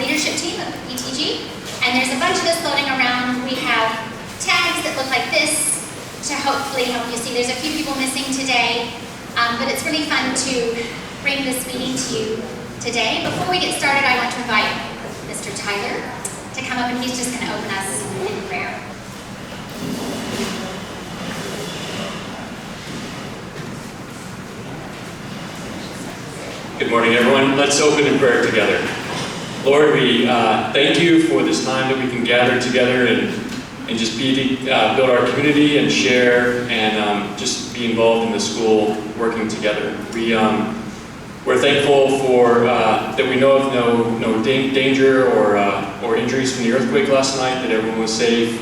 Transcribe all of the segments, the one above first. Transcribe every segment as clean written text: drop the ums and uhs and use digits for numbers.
leadership team of the PTG, and there's a bunch of us floating around. We have tags that look like this to hopefully help you see. There's a few people missing today, but it's really fun to bring this meeting to you today. Before we get started, I want to invite Mr. Tyler to come up, and he's just going to open us in prayer. Good morning, everyone. Let's open in prayer together. Lord, we thank you for this time that we can gather together and just build our community and share and just be involved in the school working together. We're thankful for that we know of no danger or injuries from the earthquake last night, that everyone was safe.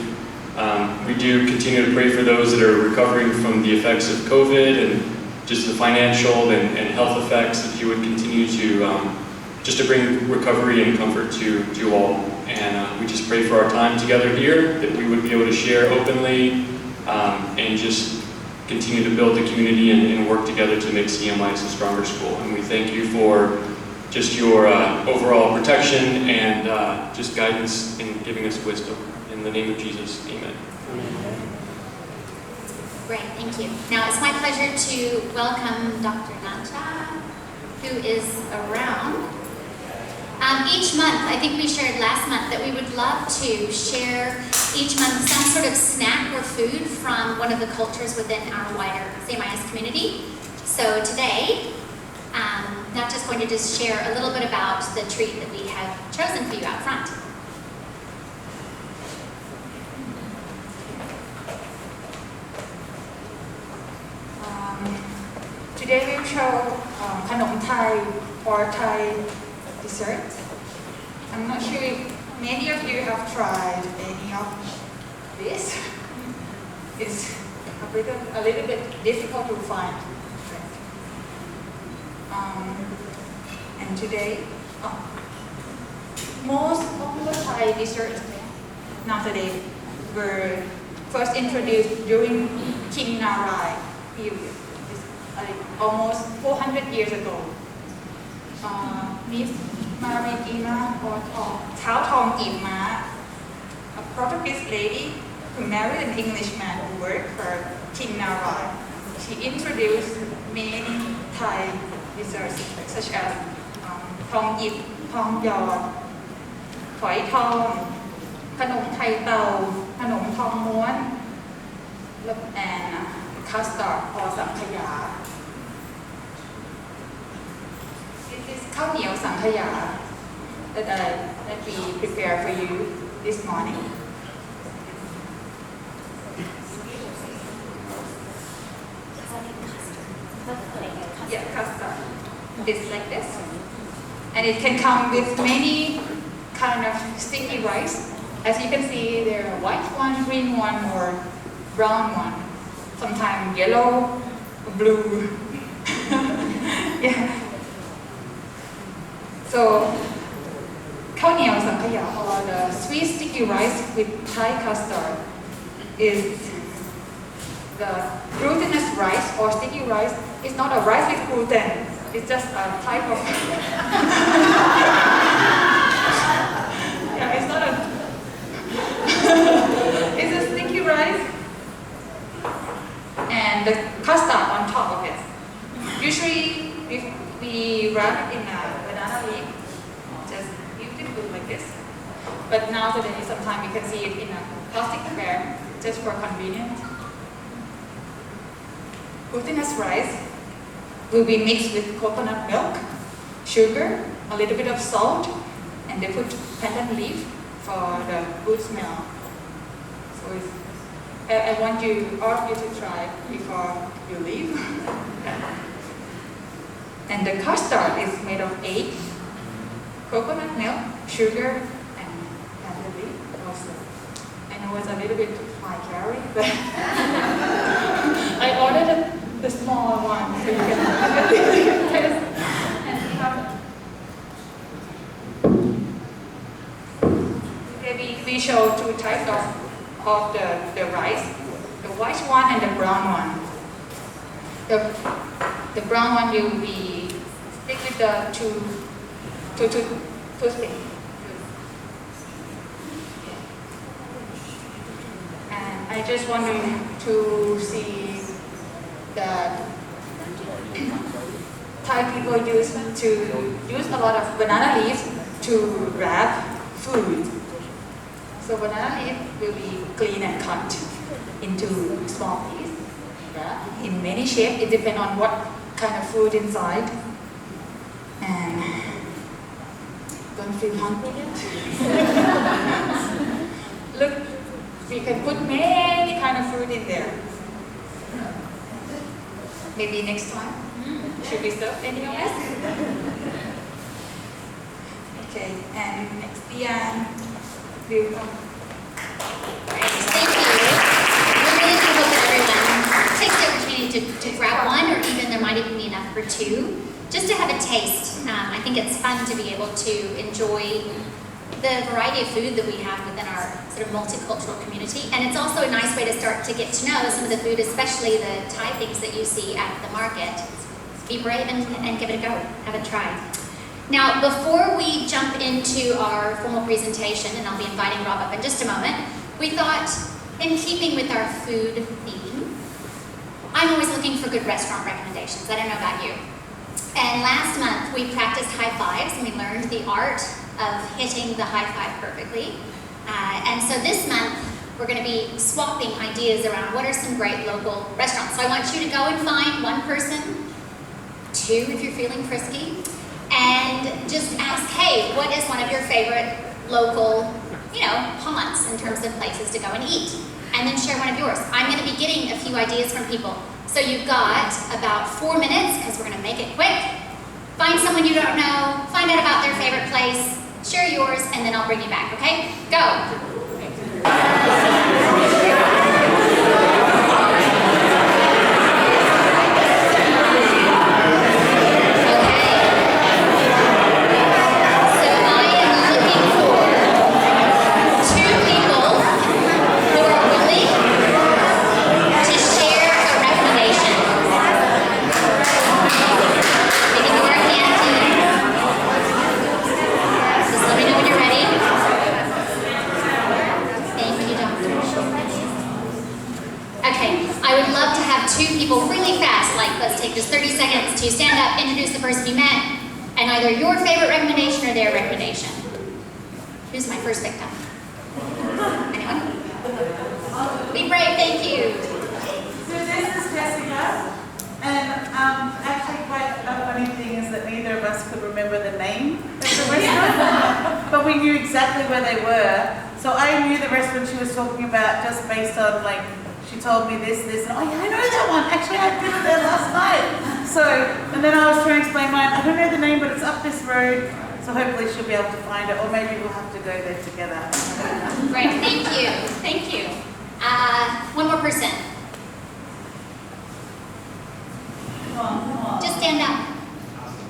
We do continue to pray for those that are recovering from the effects of COVID and just the financial and health effects, that you would continue to just to bring recovery and comfort to all. And we just pray for our time together here, that we would be able to share openly and just continue to build the community and work together to make CMIS a stronger school. And we thank you for just your overall protection and just guidance in giving us wisdom. In the name of Jesus, amen. Great, thank you. Now it's my pleasure to welcome Dr. Nanta, who is around. Each month, I think we shared last month that we would love to share each month some sort of snack or food from one of the cultures within our wider CMIS community. So today, Nanta's going to just share a little bit about the treat that we have chosen for you out front. Today we'll show Khanom Thai or Thai dessert. I'm not sure if many of you have tried any of this. It's a little bit difficult to find. And today, most popular Thai desserts nowadays were first introduced during King Narai period. Almost 400 years ago. Miss Marina or Thao Thong Ip Ma, a Portuguese lady who married an Englishman who worked for King Narai. She introduced many Thai desserts such as Thong Ip, Thong Yod, Phoi Thong, Khanom Thai Tao, Khanom Thong Muan, and custard or Sankhya. This is khao niao sankhya that we prepare for you this morning. Yeah, custard. It's like this, and it can come with many kind of sticky rice. As you can see, there are white one, green one, or brown one. Sometimes yellow, blue. Yeah. So, khao niao sankhya, or the sweet sticky rice with Thai custard, is the glutinous rice or sticky rice. It's not a rice with gluten. It's just a type of. Yeah, it's not a. It's a sticky rice. And the custard on top of it. Usually, we wrap it in a banana leaf, just beautiful like this. But now today, sometimes you can see it in a plastic bag, just for convenience. Glutinous rice will be mixed with coconut milk, sugar, a little bit of salt, and they put pandan leaf for the good smell. So I want all of you to try before you leave. And the custard is made of egg, coconut milk, sugar, and pandan leaf also. I know it's a little bit high calorie, but I ordered the small one so you can taste and see how. Today we show two types of the rice, the white one and the brown one. The brown one will be stick with the two sticks. I just want to see the Thai people use a lot of banana leaves to wrap food. So banana leaf will be clean and cut into small pieces. Yeah. In many shapes, it depends on what kind of food inside. And don't feel hungry yet. Look, we can put many kind of food in there. Maybe next time. Should we serve any of this? Okay, and next Diane will come. Thank you. We really do hope that everyone takes the opportunity to grab one, or even there might even be enough for two, just to have a taste. I think it's fun to be able to enjoy the variety of food that we have within our sort of multicultural community. And it's also a nice way to start to get to know some of the food, especially the Thai things that you see at the market. Be brave and give it a go. Have a try. Now, before we jump into our formal presentation, and I'll be inviting Rob up in just a moment, we thought, in keeping with our food theme, I'm always looking for good restaurant recommendations. I don't know about you. And last month, we practiced high fives, and we learned the art of hitting the high five perfectly. And so this month, we're going to be swapping ideas around what are some great local restaurants. So I want you to go and find one person, two if you're feeling frisky, and just ask, hey, what is one of your favorite local, haunts in terms of places to go and eat? And then share one of yours. I'm going to be getting a few ideas from people. So you've got about 4 minutes, because we're going to make it quick. Find someone you don't know, find out about their favorite place, share yours, and then I'll bring you back, okay? Go! To stand up, introduce the person you met, and either your favorite recommendation or their recommendation. Who's my first victim? Anyone? Be brave, thank you. So this is Jessica, and actually quite a funny thing is that neither of us could remember the name of the restaurant, but we knew exactly where they were. So I knew the restaurant she was talking about just based on she told me this, and oh yeah, I know that one. Actually, I've been there last night. So, and then I was trying to explain mine. I don't know the name, but it's up this road. So hopefully she'll be able to find it, or maybe we'll have to go there together. Great, thank you, thank you. One more person. Come on. Just stand up.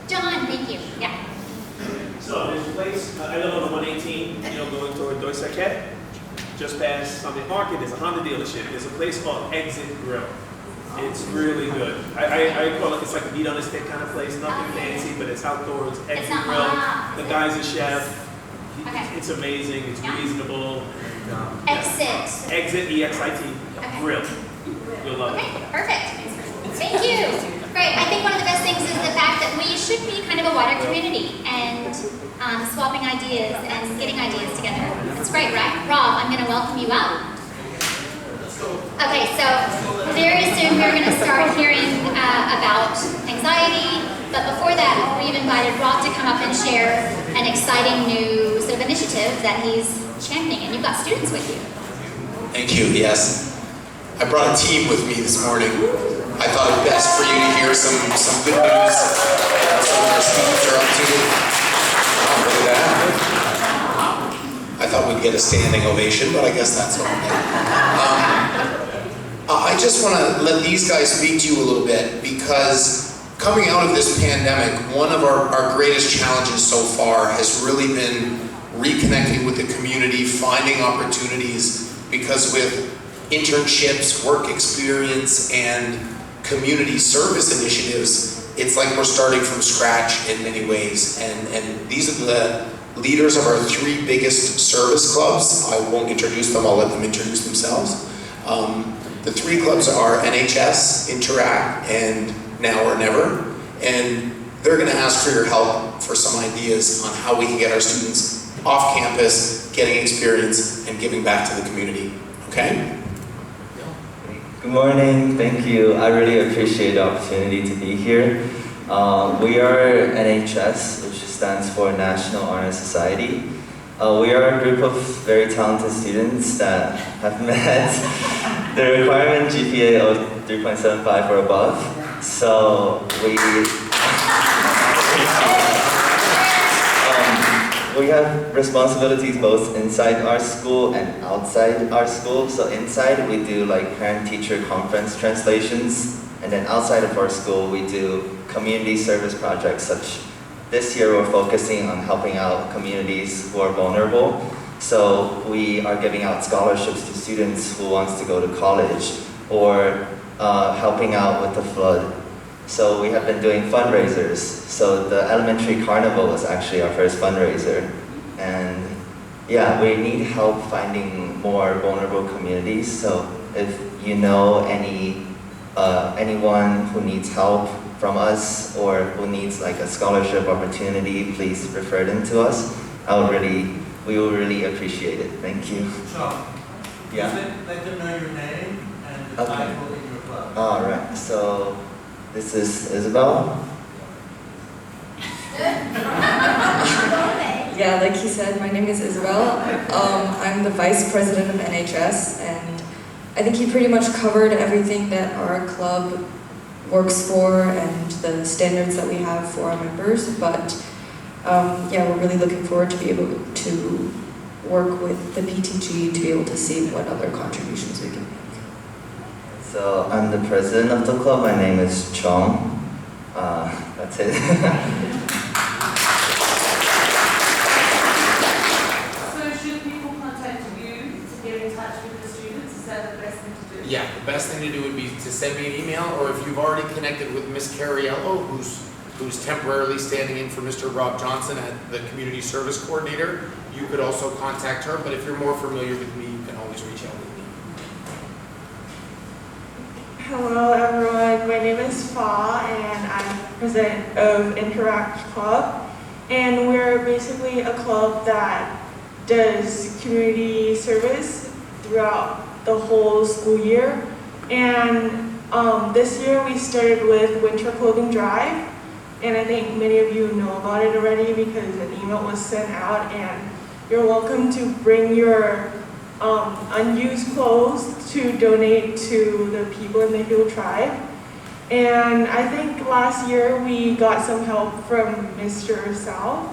John, thank you. Yeah. So there's a place, I live on the 118, going toward Doisakhet. Just past Sunday Market, there's a Honda dealership. There's a place called Exit Grill. It's really good. I call it, it's like a meat on a stick kind of place. Nothing fancy, but it's outdoors. Exit Grill. The guy's a chef. Okay. It's amazing. It's reasonable. And, Exit. Exit, E-X-I-T. Okay. Grill. You'll love it. Okay, perfect. Thank you. Great. I think one of the best things is the fact that we should be kind of a wider community and swapping ideas and getting ideas together. That's great, right? Rob, I'm going to welcome you up. Okay, so very soon we're going to start hearing about anxiety, but before that, we've invited Rob to come up and share an exciting new sort of initiative that he's championing, and you've got students with you. Thank you, yes. I brought a team with me this morning. I thought it best for you to hear some good news some of our students are up to. Look at that. I thought we'd get a standing ovation, but I guess that's okay. I just want to let these guys speak to you a little bit, because coming out of this pandemic, one of our greatest challenges so far has really been reconnecting with the community, finding opportunities, because with internships, work experience, and community service initiatives, it's like we're starting from scratch in many ways. And these are the leaders of our 3 biggest service clubs. I won't introduce them, I'll let them introduce themselves. The three clubs are NHS, Interact, and Now or Never. And they're going to ask for your help for some ideas on how we can get our students off campus, getting experience, and giving back to the community. Okay? Good morning, thank you. I really appreciate the opportunity to be here. We are NHS, which stands for National Honor Society. We are a group of very talented students that have met the requirement GPA of 3.75 or above. So we have responsibilities both inside our school and outside our school. So inside we do like parent-teacher conference translations, and then outside of our school we do community service projects such. This year we're focusing on helping out communities who are vulnerable. So we are giving out scholarships to students who wants to go to college, or helping out with the flood. So we have been doing fundraisers. So the elementary carnival was actually our first fundraiser. And yeah, we need help finding more vulnerable communities. So if you know anyone who needs help from us or who needs like a scholarship opportunity, please refer them to us. We will really appreciate it. Thank you. Sean, Yeah. let them know your name and the Okay. title in your club. All right. So this is Isabel. Yeah, like he said, my name is Isabel. I'm the Vice President of NHS, and I think he pretty much covered everything that our club works for and the standards that we have for our members. But yeah, we're really looking forward to be able to work with the PTG to be able to see what other contributions we can make. So I'm the president of the club. My name is Chong. That's it. So should people contact you to get in touch with the students? Is that the best thing to do? Yeah, the best thing to do would be to send me an email, or if you've already connected with Miss Cariello, who's temporarily standing in for Mr. Rob Johnson at the Community Service Coordinator, you could also contact her, but if you're more familiar with me, you can always reach out with me. Hello everyone, my name is Fa and I'm president of Interact Club, and we're basically a club that does community service throughout the whole school year. And this year we started with Winter Clothing Drive, and I think many of you know about it already because an email was sent out, and you're welcome to bring your unused clothes to donate to the people in the Hill Tribe. And I think last year we got some help from Mr. South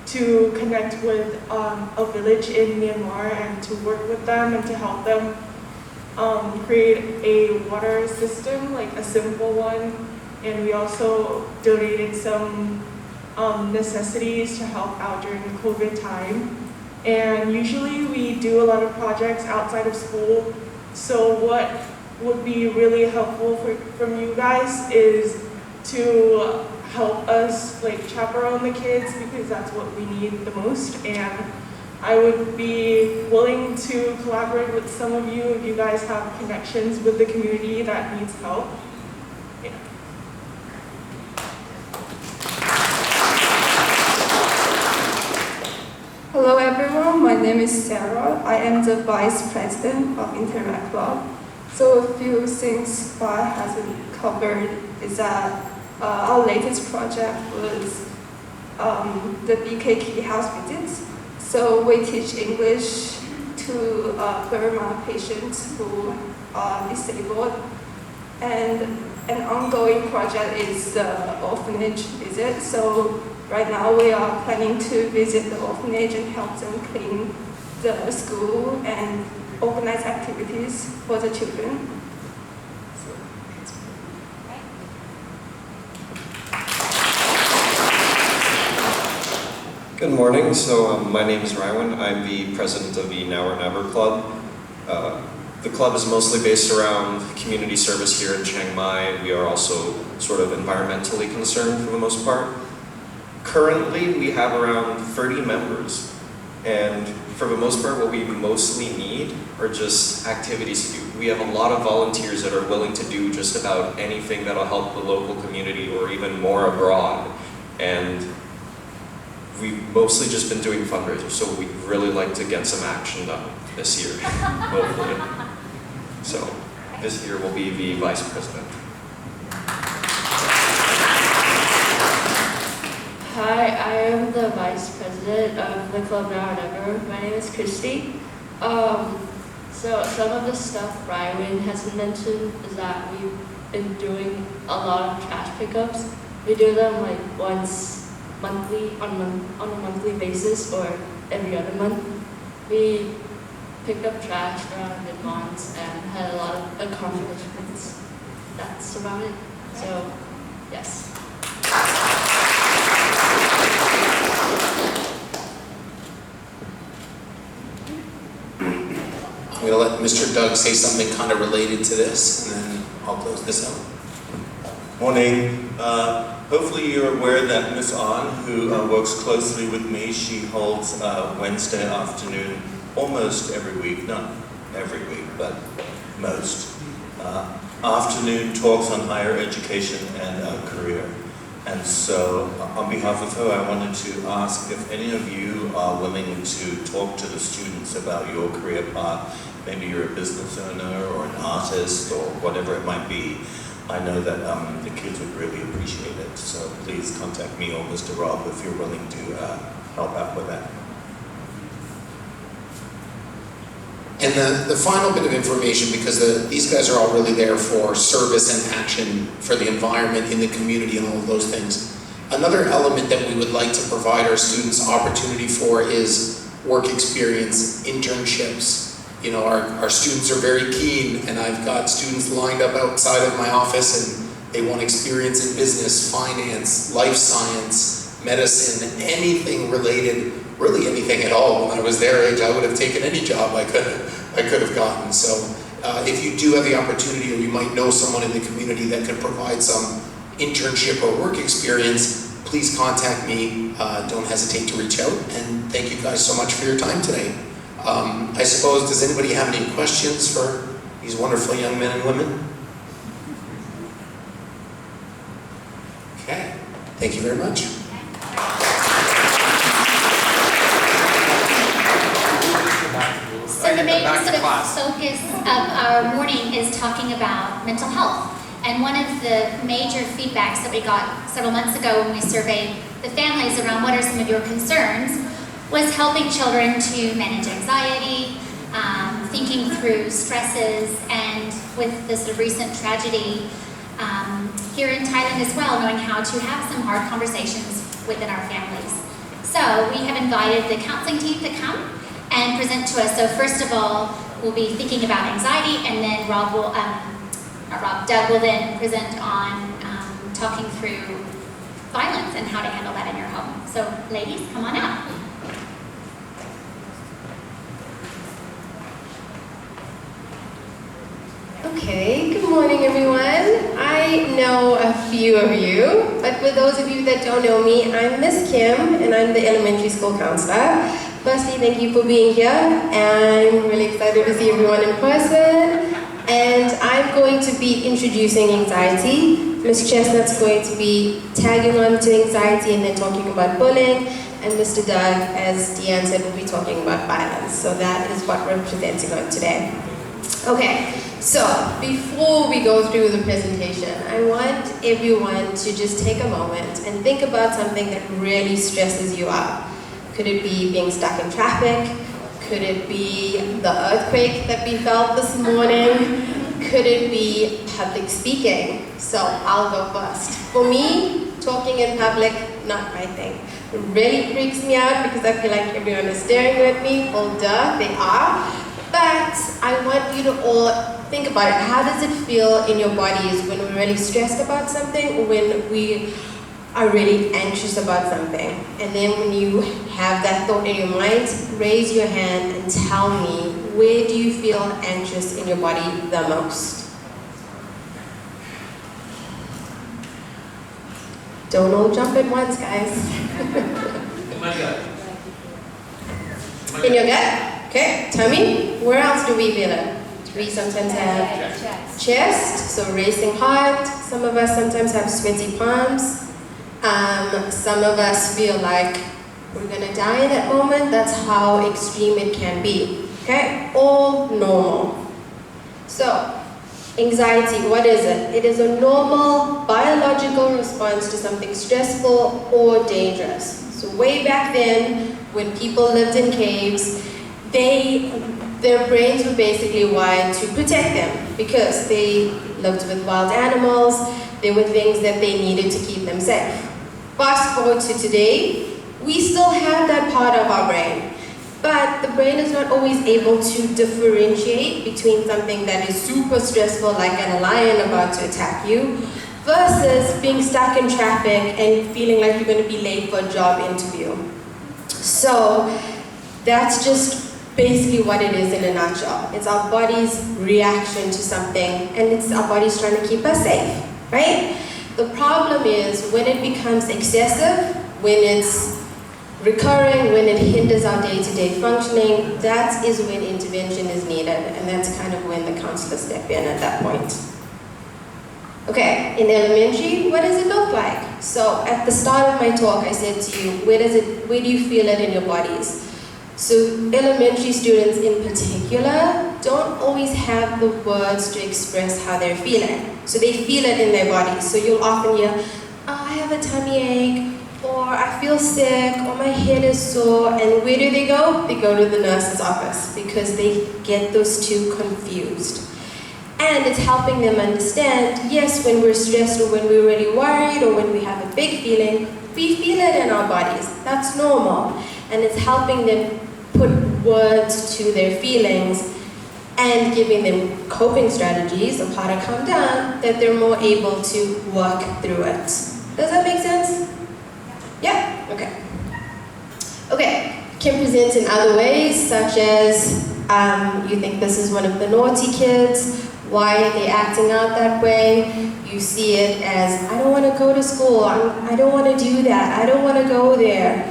to connect with a village in Myanmar and to work with them and to help them create a water system, like a simple one. And we also donated some necessities to help out during the COVID time. And usually we do a lot of projects outside of school. So what would be really helpful from you guys is to help us like chaperone the kids, because that's what we need the most. And I would be willing to collaborate with some of you if you guys have connections with the community that needs help. Yeah. Hello everyone, my name is Sarah. I am the Vice President of Interact Club. So a few things Fa hasn't covered is that our latest project was the BKK house visits. So we teach English to Burma patients who are disabled. And an ongoing project is the orphanage visit. So right now we are planning to visit the orphanage and help them clean the school and organize activities for the children. Good morning. So my name is Rywan. I'm the president of the Now or Never Club. The club is mostly based around community service here in Chiang Mai. We are also sort of environmentally concerned for the most part. Currently, we have around 30 members, And for the most part, what we mostly need are just activities to do. We have a lot of volunteers that are willing to do just about anything that'll help the local community or even more abroad. And we've mostly just been doing fundraisers, so we'd really like to get some action done this year, hopefully. So this year will be the vice president. Hi, I am the vice president of the Club Now or Never. My name is Christy. So some of the stuff Ryan has mentioned is that we've been doing a lot of trash pickups. We do them like once monthly, on a monthly basis, or every other month. We picked up trash around mid-months and had a lot of accomplishments. That's about it. So, yes. I'm going to let Mr. Doug say something kind of related to this, and then I'll close this out. Morning. Hopefully you're aware that Miss On, who works closely with me, she holds Wednesday afternoon almost every week, not every week, but most, afternoon talks on higher education and career. And so on behalf of her, I wanted to ask if any of you are willing to talk to the students about your career path. Maybe you're a business owner or an artist or whatever it might be. I know that the kids would really appreciate it. So please contact me or Mr. Rob if you're willing to help out with that. And the final bit of information, because these guys are all really there for service and action for the environment in the community and all of those things. Another element that we would like to provide our students opportunity for is work experience, internships. You know, our students are very keen, and I've got students lined up outside of my office and they want experience in business, finance, life science, medicine, anything related, really anything at all. When I was their age, I would have taken any job I could have gotten. So if you do have the opportunity, or you might know someone in the community that could provide some internship or work experience, please contact me. Don't hesitate to reach out, and thank you guys so much for your time today. I suppose, does anybody have any questions for these wonderful young men and women? Okay, thank you very much. So the main sort of focus of our morning is talking about mental health. And one of the major feedbacks that we got several months ago when we surveyed the families around what are some of your concerns was helping children to manage anxiety, thinking through stresses, and with the sort of recent tragedy here in Thailand as well, knowing how to have some hard conversations within our families. So we have invited the counseling team to come and present to us. So first of all, we'll be thinking about anxiety, and then Doug will then present on talking through violence and how to handle that in your home. So ladies, come on out. Okay, good morning everyone. I know a few of you, but for those of you that don't know me, I'm Miss Kim and I'm the elementary school counselor. Firstly, thank you for being here. I'm really excited to see everyone in person. And I'm going to be introducing anxiety. Miss Chestnut's going to be tagging on to anxiety and then talking about bullying. And Mr. Doug, as Deanne said, will be talking about violence. So that is what we're presenting on today. Okay, so before we go through the presentation, I want everyone to just take a moment and think about something that really stresses you out. Could it be being stuck in traffic? Could it be the earthquake that we felt this morning? Could it be public speaking? So I'll go first. For me, talking in public, not my thing. It really freaks me out because I feel like everyone is staring at me. Well, duh, they are. But I want you to all think about it. How does it feel in your bodies when we're really stressed about something, when we are really anxious about something? And then when you have that thought in your mind, raise your hand and tell me, where do you feel anxious in your body the most? Don't all jump at once, guys. Oh my God. in your gut? Okay, tummy. Where else do we feel it? We sometimes have chest, so racing heart. Some of us sometimes have sweaty palms. Some of us feel like we're gonna die in that moment. That's how extreme it can be. Okay, all normal. So, anxiety, what is it? It is a normal biological response to something stressful or dangerous. So way back then, when people lived in caves, their brains were basically wired to protect them because they lived with wild animals. There were things that they needed to keep them safe. Fast forward to today, we still have that part of our brain, but the brain is not always able to differentiate between something that is super stressful, like a lion about to attack you, versus being stuck in traffic and feeling like you're going to be late for a job interview. So that's just basically what it is in a nutshell. It's our body's reaction to something, and it's our body's trying to keep us safe, right? The problem is when it becomes excessive, when it's recurring, when it hinders our day-to-day functioning, that is when intervention is needed, and that's kind of when the counselors step in at that point. Okay, in elementary, what does it look like? So at the start of my talk, I said to you, where do you feel it in your bodies? So elementary students in particular don't always have the words to express how they're feeling. So they feel it in their bodies. So you'll often hear, oh, I have a tummy ache, or I feel sick, or my head is sore. And where do they go? They go to the nurse's office because they get those two confused. And it's helping them understand, yes, when we're stressed or when we're really worried or when we have a big feeling, we feel it in our bodies. That's normal. And it's helping them put words to their feelings and giving them coping strategies of how to calm down, that they're more able to work through it. Does that make sense? Yeah? Okay. Okay, can present in other ways, such as you think this is one of the naughty kids. Why are they acting out that way? You see it as, I don't want to go to school, I don't want to do that, I don't want to go there.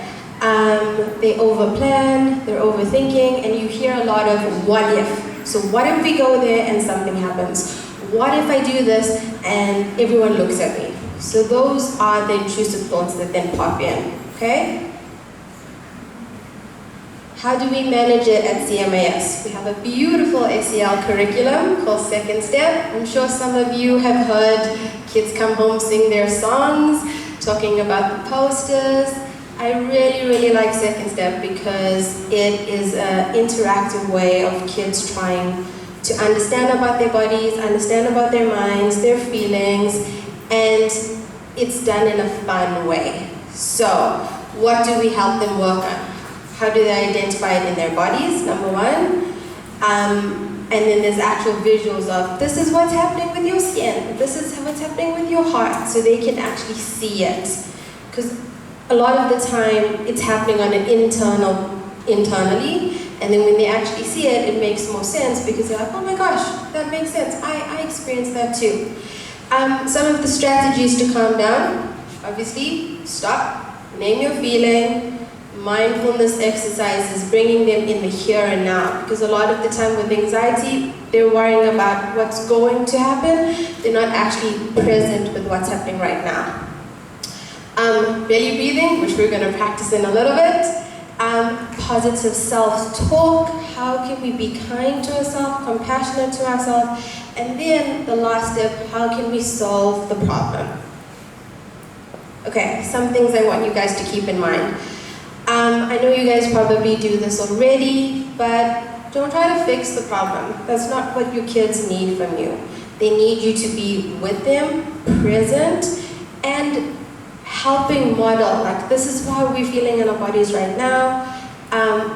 They overplan, they're overthinking, and you hear a lot of what if. So what if we go there and something happens? What if I do this and everyone looks at me? So those are the intrusive thoughts that then pop in, okay? How do we manage it at CMIS? We have a beautiful SEL curriculum called Second Step. I'm sure some of you have heard kids come home sing their songs, talking about the posters. I really, really like Second Step because it is an interactive way of kids trying to understand about their bodies, understand about their minds, their feelings, and it's done in a fun way. So, what do we help them work on? How do they identify it in their bodies, number one? And then there's actual visuals of, this is what's happening with your skin, this is what's happening with your heart, so they can actually see it. Because a lot of the time, it's happening on an internally, and then when they actually see it, it makes more sense because they're like, oh my gosh, that makes sense, I experienced that too. Some of the strategies to calm down, obviously, stop, name your feeling. Mindfulness exercises, bringing them in the here and now, because a lot of the time with anxiety, they're worrying about what's going to happen, they're not actually present with what's happening right now. Belly breathing, which we're going to practice in a little bit. Positive self-talk, how can we be kind to ourselves, compassionate to ourselves, and then the last step, how can we solve the problem? Okay, some things I want you guys to keep in mind. I know you guys probably do this already, but don't try to fix the problem. That's not what your kids need from you. They need you to be with them, present, and helping model, like this is how we're feeling in our bodies right now.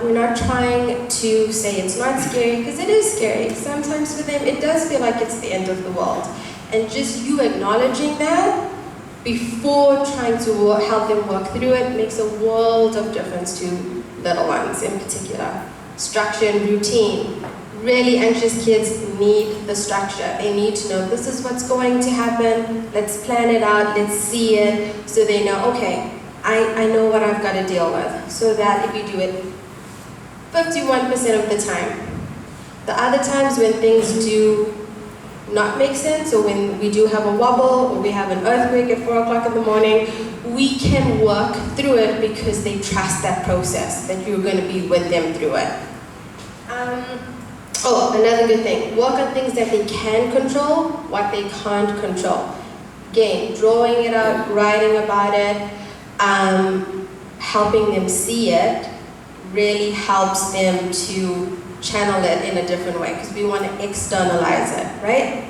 We're not trying to say it's not scary, because it is scary. Sometimes for them, it does feel like it's the end of the world. And just you acknowledging that before trying to help them work through it makes a world of difference to little ones in particular. Structure and routine. Really anxious kids need the structure. They need to know this is what's going to happen, let's plan it out, let's see it, so they know, okay, I know what I've got to deal with. So that if you do it 51% of the time. The other times when things do not make sense, or when we do have a wobble, or we have an earthquake at 4 o'clock in the morning, we can work through it because they trust that process, that you're going to be with them through it. Oh, another good thing, work on things that they can control, what they can't control. Again, drawing it out, writing about it, helping them see it really helps them to channel it in a different way, because we want to externalize it, right?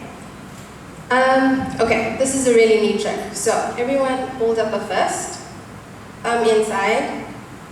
Okay, this is a really neat trick. So everyone hold up a fist, inside,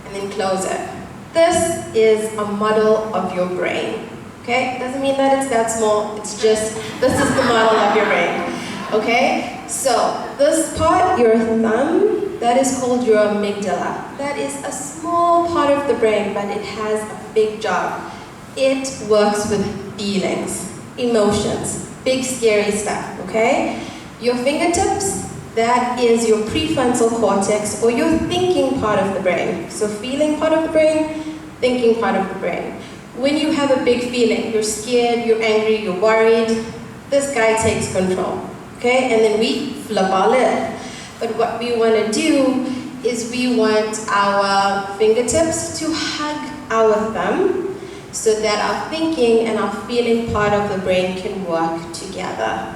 and then close it. This is a model of your brain, okay? Doesn't mean that it's that small, it's just, this is the model of your brain, okay? So this part, your thumb, that is called your amygdala. That is a small part of the brain, but it has a big job. It works with feelings, emotions, big scary stuff, okay? Your fingertips, that is your prefrontal cortex, or your thinking part of the brain. So feeling part of the brain, thinking part of the brain. When you have a big feeling, you're scared, you're angry, you're worried, this guy takes control, okay? And then we flip our lid. But what we want to do is we want our fingertips to hug our thumb so that our thinking and our feeling part of the brain can work together,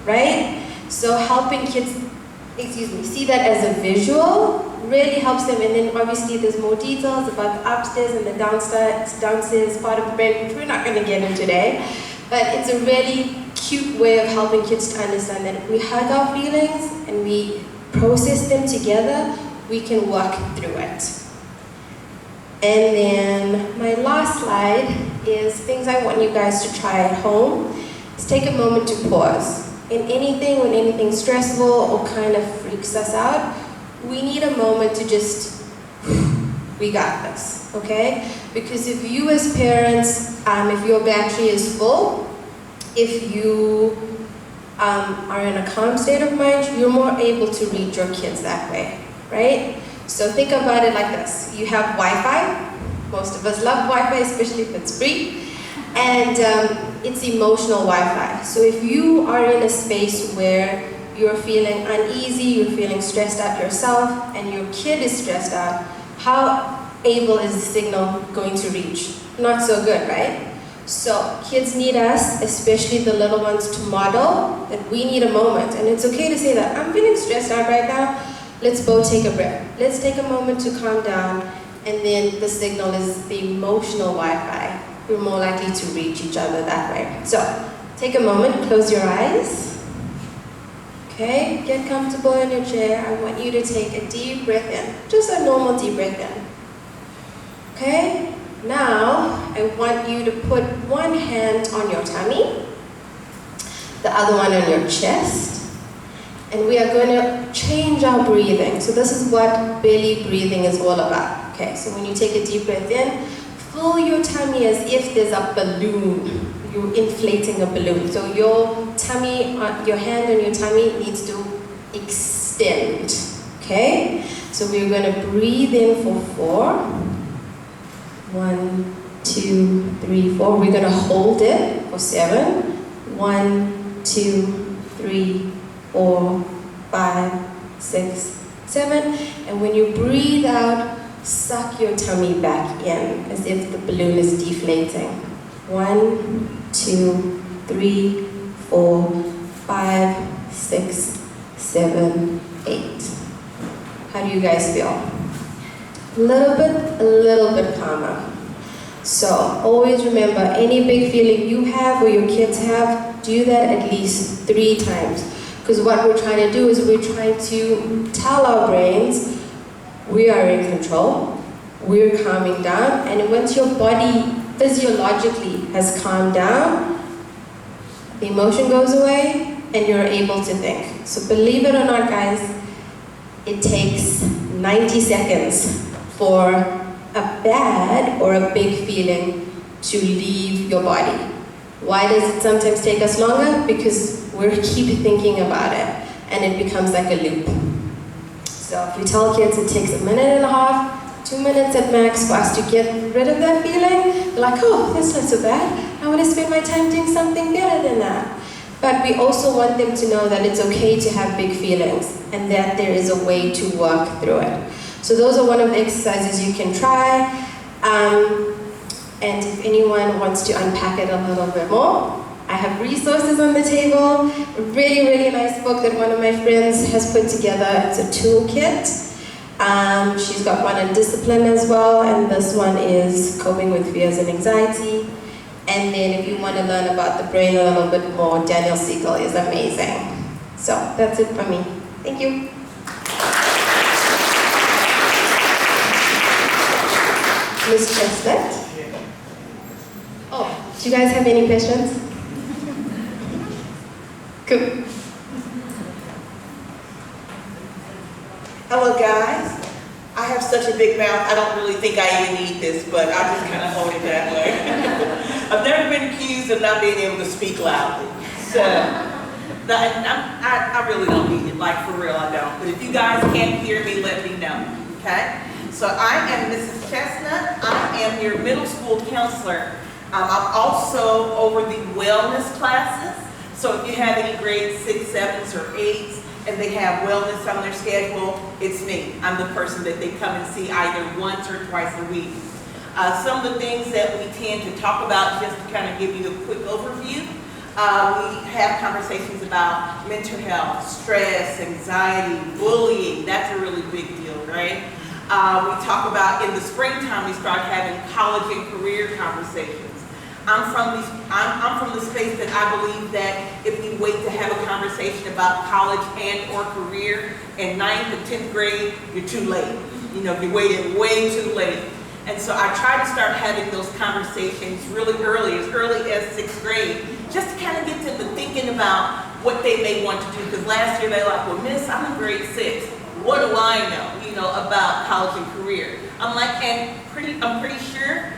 right? So helping kids, see that as a visual really helps them. And then obviously there's more details about the upstairs and the downstairs part of the brain, which we're not going to get into today. But it's a really cute way of helping kids to understand that if we hug our feelings and we process them together, we can work through it. And then my last slide is things I want you guys to try at home. Is take a moment to pause. In anything, when anything stressful or kind of freaks us out, we need a moment to just, we got this, okay? Because if you as parents, if your battery is full, if you are in a calm state of mind, you're more able to reach your kids that way, right? So think about it like this. You have Wi-Fi. Most of us love Wi-Fi, especially if it's free. And it's emotional Wi-Fi. So if you are in a space where you're feeling uneasy, you're feeling stressed out yourself, and your kid is stressed out, how able is the signal going to reach? Not so good, right? So kids need us, especially the little ones, to model that we need a moment. And it's okay to say that, I'm feeling stressed out right now. Let's both take a breath. Let's take a moment to calm down, and then the signal is the emotional Wi-Fi. We're more likely to reach each other that way. So, take a moment, close your eyes. Okay, get comfortable in your chair. I want you to take a deep breath in, just a normal deep breath in. Okay, now I want you to put one hand on your tummy, the other one on your chest. And we are going to change our breathing. So this is what belly breathing is all about. Okay, so when you take a deep breath in, fill your tummy as if there's a balloon. You're inflating a balloon. So your tummy, your hand on your tummy needs to extend. Okay, so we're going to breathe in for 4. 1, 2, 3, 4. We're going to hold it for 7. 1, 2, 3, 4, 5, 6, 7. And when you breathe out, suck your tummy back in as if the balloon is deflating. 1, 2, 3, 4, 5, 6, 7, 8. How do you guys feel? A little bit calmer. So always remember, any big feeling you have or your kids have, do that at least 3 times. Because what we're trying to do is we're trying to tell our brains we are in control, we're calming down, and once your body physiologically has calmed down, the emotion goes away and you're able to think. So believe it or not, guys, it takes 90 seconds for a bad or a big feeling to leave your body. Why does it sometimes take us longer? Because we keep thinking about it and it becomes like a loop. So if we tell kids it takes 1.5 minutes 2 minutes at max for us to get rid of that feeling. We're like, oh, that's not so bad. I want to spend my time doing something better than that. But we also want them to know that it's okay to have big feelings and that there is a way to work through it. So those are one of the exercises you can try. And if anyone wants to unpack it a little bit more, I have resources on the table. A really, really nice book that one of my friends has put together. It's a toolkit. She's got one on discipline as well, and this one is coping with fears and anxiety. And then if you want to learn about the brain a little bit more, Daniel Siegel is amazing. So that's it for me. Thank you. Ms. Chestnut? Oh, do you guys have any questions? Cool. Hello guys. I have such a big mouth, I don't really think I even need this, but I just kind of hold it that way. I've never been accused of not being able to speak loudly. So, I really don't need it, like for real I don't. But if you guys can't hear me, let me know, okay? So I am Mrs. Chestnut. I am your middle school counselor. I'm also over the wellness classes. So if you have any grades 6, 7s, or 8s, and they have wellness on their schedule, it's me. I'm the person that they come and see either once or twice a week. Some of the things that we tend to talk about, just to kind of give you a quick overview, we have conversations about mental health, stress, anxiety, bullying. That's a really big deal, right? We talk about, in the springtime, we start having college and career conversations. I'm from the space that I believe that if you wait to have a conversation about college and or career in 9th and 10th grade, you're too late. You know, you waited way too late. And so I try to start having those conversations really early as 6th grade, just to kind of get them to thinking about what they may want to do. Because last year they're like, well, Miss, I'm in grade 6. What do I know, about college and career? I'm like, I'm pretty sure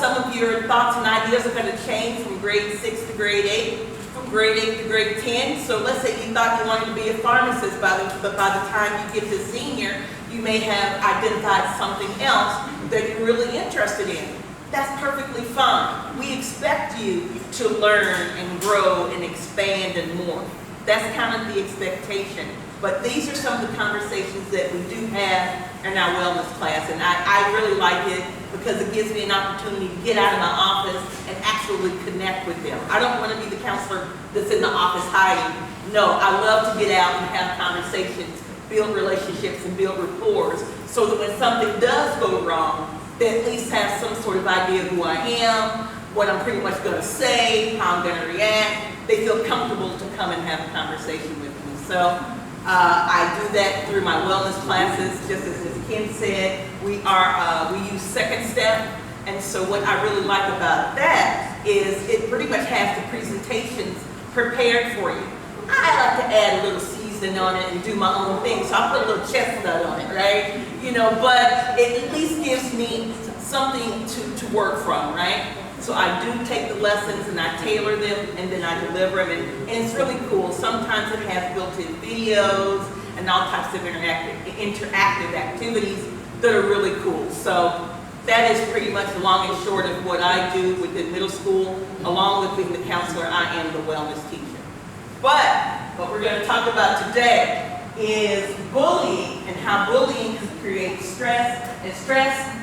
some of your thoughts and ideas are going to change from grade 6 to grade 8, from grade 8 to grade 10. So let's say you thought you wanted to be a pharmacist, but by the time you get to senior, you may have identified something else that you're really interested in. That's perfectly fine. We expect you to learn and grow and expand and more. That's kind of the expectation. But these are some of the conversations that we do have in our wellness class, and I really like it because it gives me an opportunity to get out of my office and actually connect with them. I don't want to be the counselor that's in the office hiding. No, I love to get out and have conversations, build relationships, and build rapport, so that when something does go wrong, they at least have some sort of idea of who I am, what I'm pretty much going to say, how I'm going to react. They feel comfortable to come and have a conversation with me. So I do that through my wellness classes. Just as Ms. Kim said, we use Second Step. And so what I really like about that is it pretty much has the presentations prepared for you. I like to add a little seasoning on it and do my own thing. So I put a little chestnut on it, right? But it at least gives me something to work from, right? So I do take the lessons and I tailor them and then I deliver them, and it's really cool. Sometimes it has built-in videos and all types of interactive activities that are really cool. So that is pretty much the long and short of what I do within middle school. Along with being the counselor, I am the wellness teacher. But what we're going to talk about today is bullying and how bullying creates stress, and stress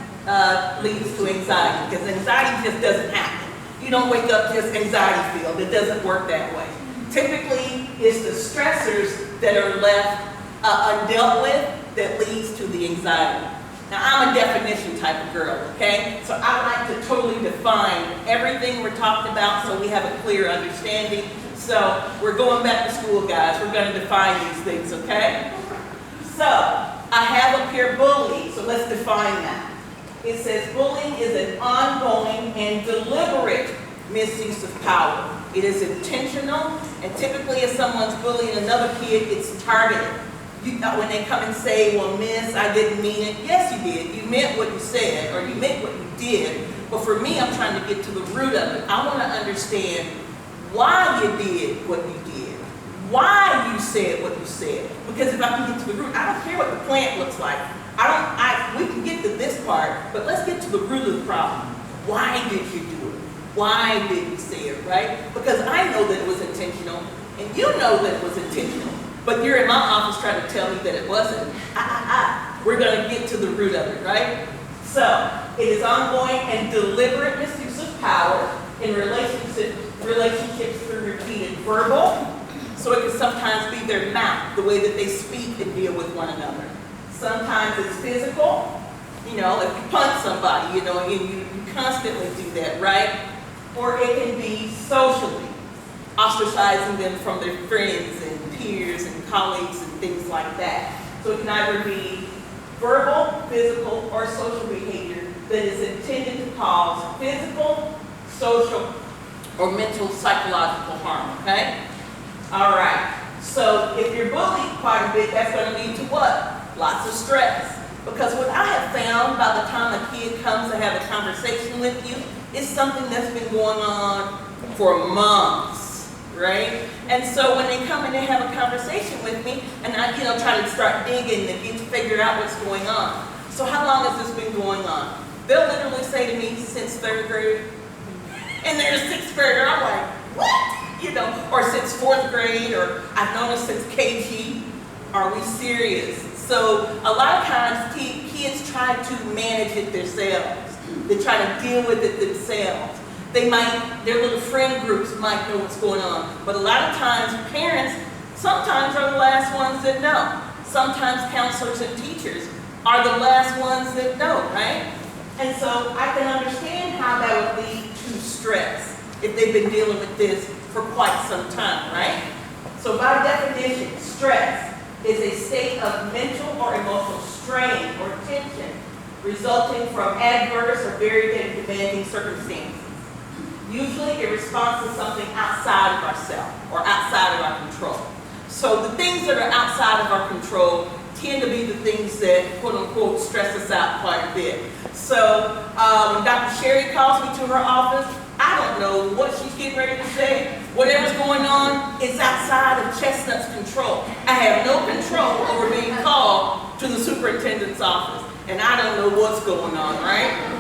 leads to anxiety, because anxiety just doesn't happen. You don't wake up just anxiety filled. It doesn't work that way. Typically, it's the stressors that are left undealt with that leads to the anxiety. Now, I'm a definition type of girl, okay? So I like to totally define everything we're talking about so we have a clear understanding. So we're going back to school, guys. We're going to define these things, okay? So I have up here bullying, so let's define that. It says bullying is an ongoing and deliberate misuse of power. It is intentional, and typically if someone's bullying another kid, it's targeted. When they come and say, well, miss, I didn't mean it. Yes, you did. You meant what you said, or you meant what you did. But for me, I'm trying to get to the root of it. I want to understand why you did what you did, why you said what you said. Because if I can get to the root, I don't care what the plant looks like. We can get to this part, but let's get to the root of the problem. Why did you do it? Why did you say it, right? Because I know that it was intentional, and you know that it was intentional, but you're in my office trying to tell me that it wasn't. We're going to get to the root of it, right? So, it is ongoing and deliberate misuse of power in relationships through repeated verbal, so it can sometimes be their mouth, the way that they speak and deal with one another. Sometimes it's physical, you know, if you punch somebody, you know, and you constantly do that, right? Or it can be socially, ostracizing them from their friends and peers and colleagues and things like that. So it can either be verbal, physical, or social behavior that is intended to cause physical, social, or mental, psychological harm, okay? All right, so if you're bullied quite a bit, that's going to lead to what? Lots of stress. Because what I have found by the time a kid comes to have a conversation with you, it's something that's been going on for months, right? And so when they come and they have a conversation with me, and I, you know, try to start digging and get to figure out what's going on. So how long has this been going on? They'll literally say to me, since 3rd grade. And they're a 6th grader, I'm like, what? You know, or since 4th grade, or I've known it since KG. Are we serious? So a lot of times kids try to manage it themselves. They try to deal with it themselves. Their little friend groups might know what's going on. But a lot of times parents sometimes are the last ones that know. Sometimes counselors and teachers are the last ones that know, right? And so I can understand how that would lead to stress if they've been dealing with this for quite some time, right? So by definition, stress is a state of mental or emotional strain or tension resulting from adverse or very demanding circumstances. Usually a response to something outside of ourselves or outside of our control. So the things that are outside of our control tend to be the things that, quote unquote, stress us out quite a bit. So when Dr. Sherry calls me to her office, I don't know what she's getting ready to say. Whatever's going on is outside of Chestnut's control. I have no control over being called to the superintendent's office, and I don't know what's going on, right?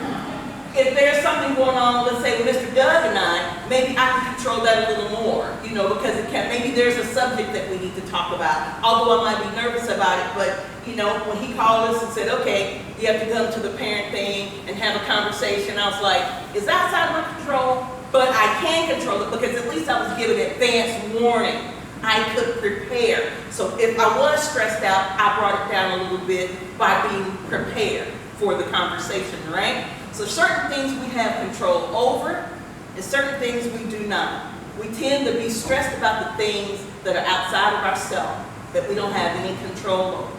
If there's something going on, let's say with Mr. Doug and I, maybe I can control that a little more, you know, because maybe there's a subject that we need to talk about, although I might be nervous about it, but, you know, when he called us and said, okay, you have to come to the parent thing and have a conversation, I was like, it's outside of my control, but I can control it because at least I was given advance warning. I could prepare. So if I was stressed out, I brought it down a little bit by being prepared for the conversation, right? So certain things we have control over, and certain things we do not. We tend to be stressed about the things that are outside of ourselves, that we don't have any control over,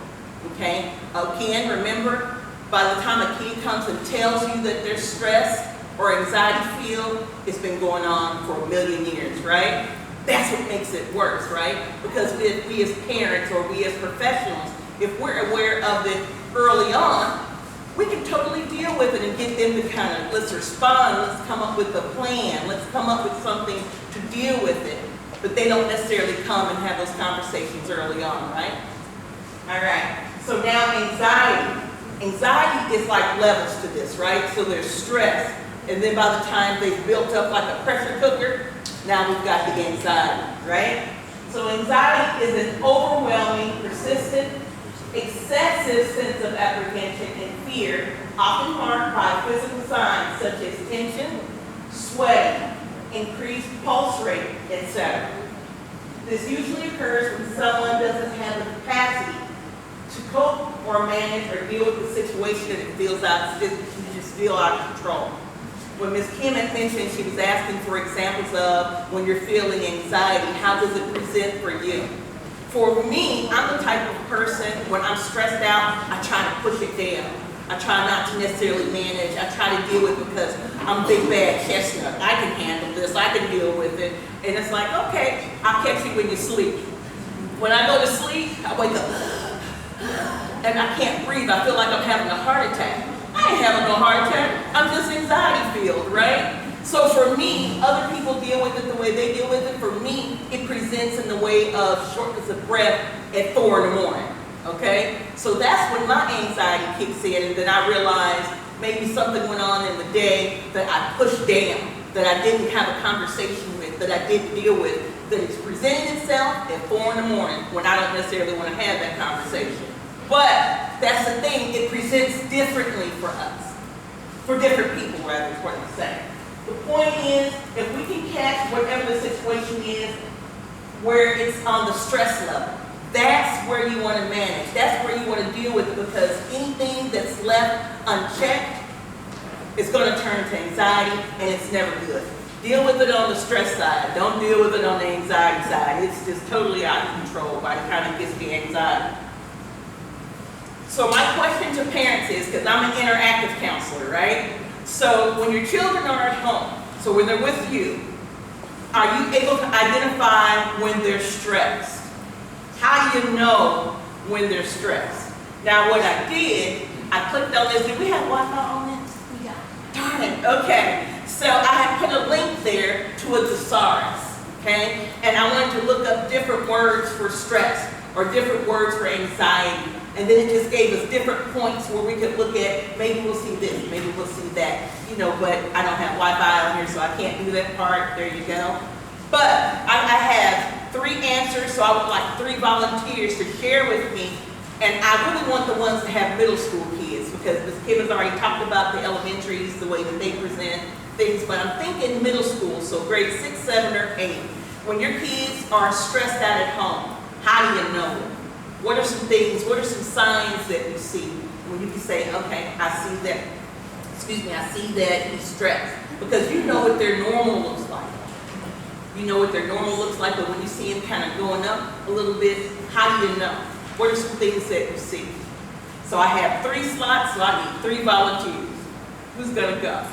okay? Again, remember, by the time a kid comes and tells you that they're stressed or anxiety filled, it's been going on for 1,000,000 years, right? That's what makes it worse, right? Because we as parents or we as professionals, if we're aware of it early on, we can totally deal with it and get them to kind of, let's respond, let's come up with a plan, let's come up with something to deal with it. But they don't necessarily come and have those conversations early on, right? All right, so now anxiety. Anxiety is like levels to this, right? So there's stress, and then by the time they've built up like a pressure cooker, now we've got the anxiety, right? So anxiety is an overwhelming, persistent, excessive sense of apprehension and fear, often marked by physical signs such as tension, sweating, increased pulse rate, etc. This usually occurs when someone doesn't have the capacity to cope or manage or deal with the situation and it feels just feel out of control. When Ms. Kim had mentioned, she was asking for examples of when you're feeling anxiety, how does it present for you? For me, I'm the type of person, when I'm stressed out, I try to push it down. I try not to necessarily manage. I try to deal with it because I'm big bad chestnut. I can handle this. I can deal with it. And it's like, okay, I'll catch you when you sleep. When I go to sleep, I wake up and I can't breathe. I feel like I'm having a heart attack. I ain't having no heart attack. I'm just anxiety filled, right? So for me, other people deal with it the way they deal with it. For me, it presents in the way of shortness of breath at 4 in the morning, okay? So that's when my anxiety kicks in, and then I realize maybe something went on in the day that I pushed down, that I didn't have a conversation with, that I didn't deal with, that it's presenting itself at 4 in the morning when I don't necessarily want to have that conversation. But that's the thing, it presents differently for us. For different people, rather, is what I'm saying. The point is, if we can catch whatever the situation is, where it's on the stress level, that's where you want to manage. That's where you want to deal with it, because anything that's left unchecked is going to turn to anxiety, and it's never good. Deal with it on the stress side. Don't deal with it on the anxiety side. It's just totally out of control by the time it gets to anxiety. So my question to parents is, because I'm an interactive counselor, right? So when your children are at home, so when they're with you, are you able to identify when they're stressed? How do you know when they're stressed? Now what I did, I clicked on this. Did we have Wi-Fi on this? We got it. Darn it, okay. So I had put a link there to a thesaurus, okay? And I wanted to look up different words for stress or different words for anxiety. And then it just gave us different points where we could look at, maybe we'll see this, maybe we'll see that. You know, but I don't have Wi-Fi on here, so I can't do that part. There you go. But I have 3 answers, so I would like 3 volunteers to share with me. And I really want the ones that have middle school kids, because Ms. Kim has already talked about the elementaries, the way that they present things, but I'm thinking middle school, so grade 6, 7, or 8. When your kids are stressed out at home, how do you know it? What are some things, what are some signs that you see when you can say, okay, I see that, I see that he's stressed. Because you know what their normal looks like. You know what their normal looks like, but when you see him kind of going up a little bit, how do you know? What are some things that you see? So I have 3 slots, so I need 3 volunteers. Who's gonna go?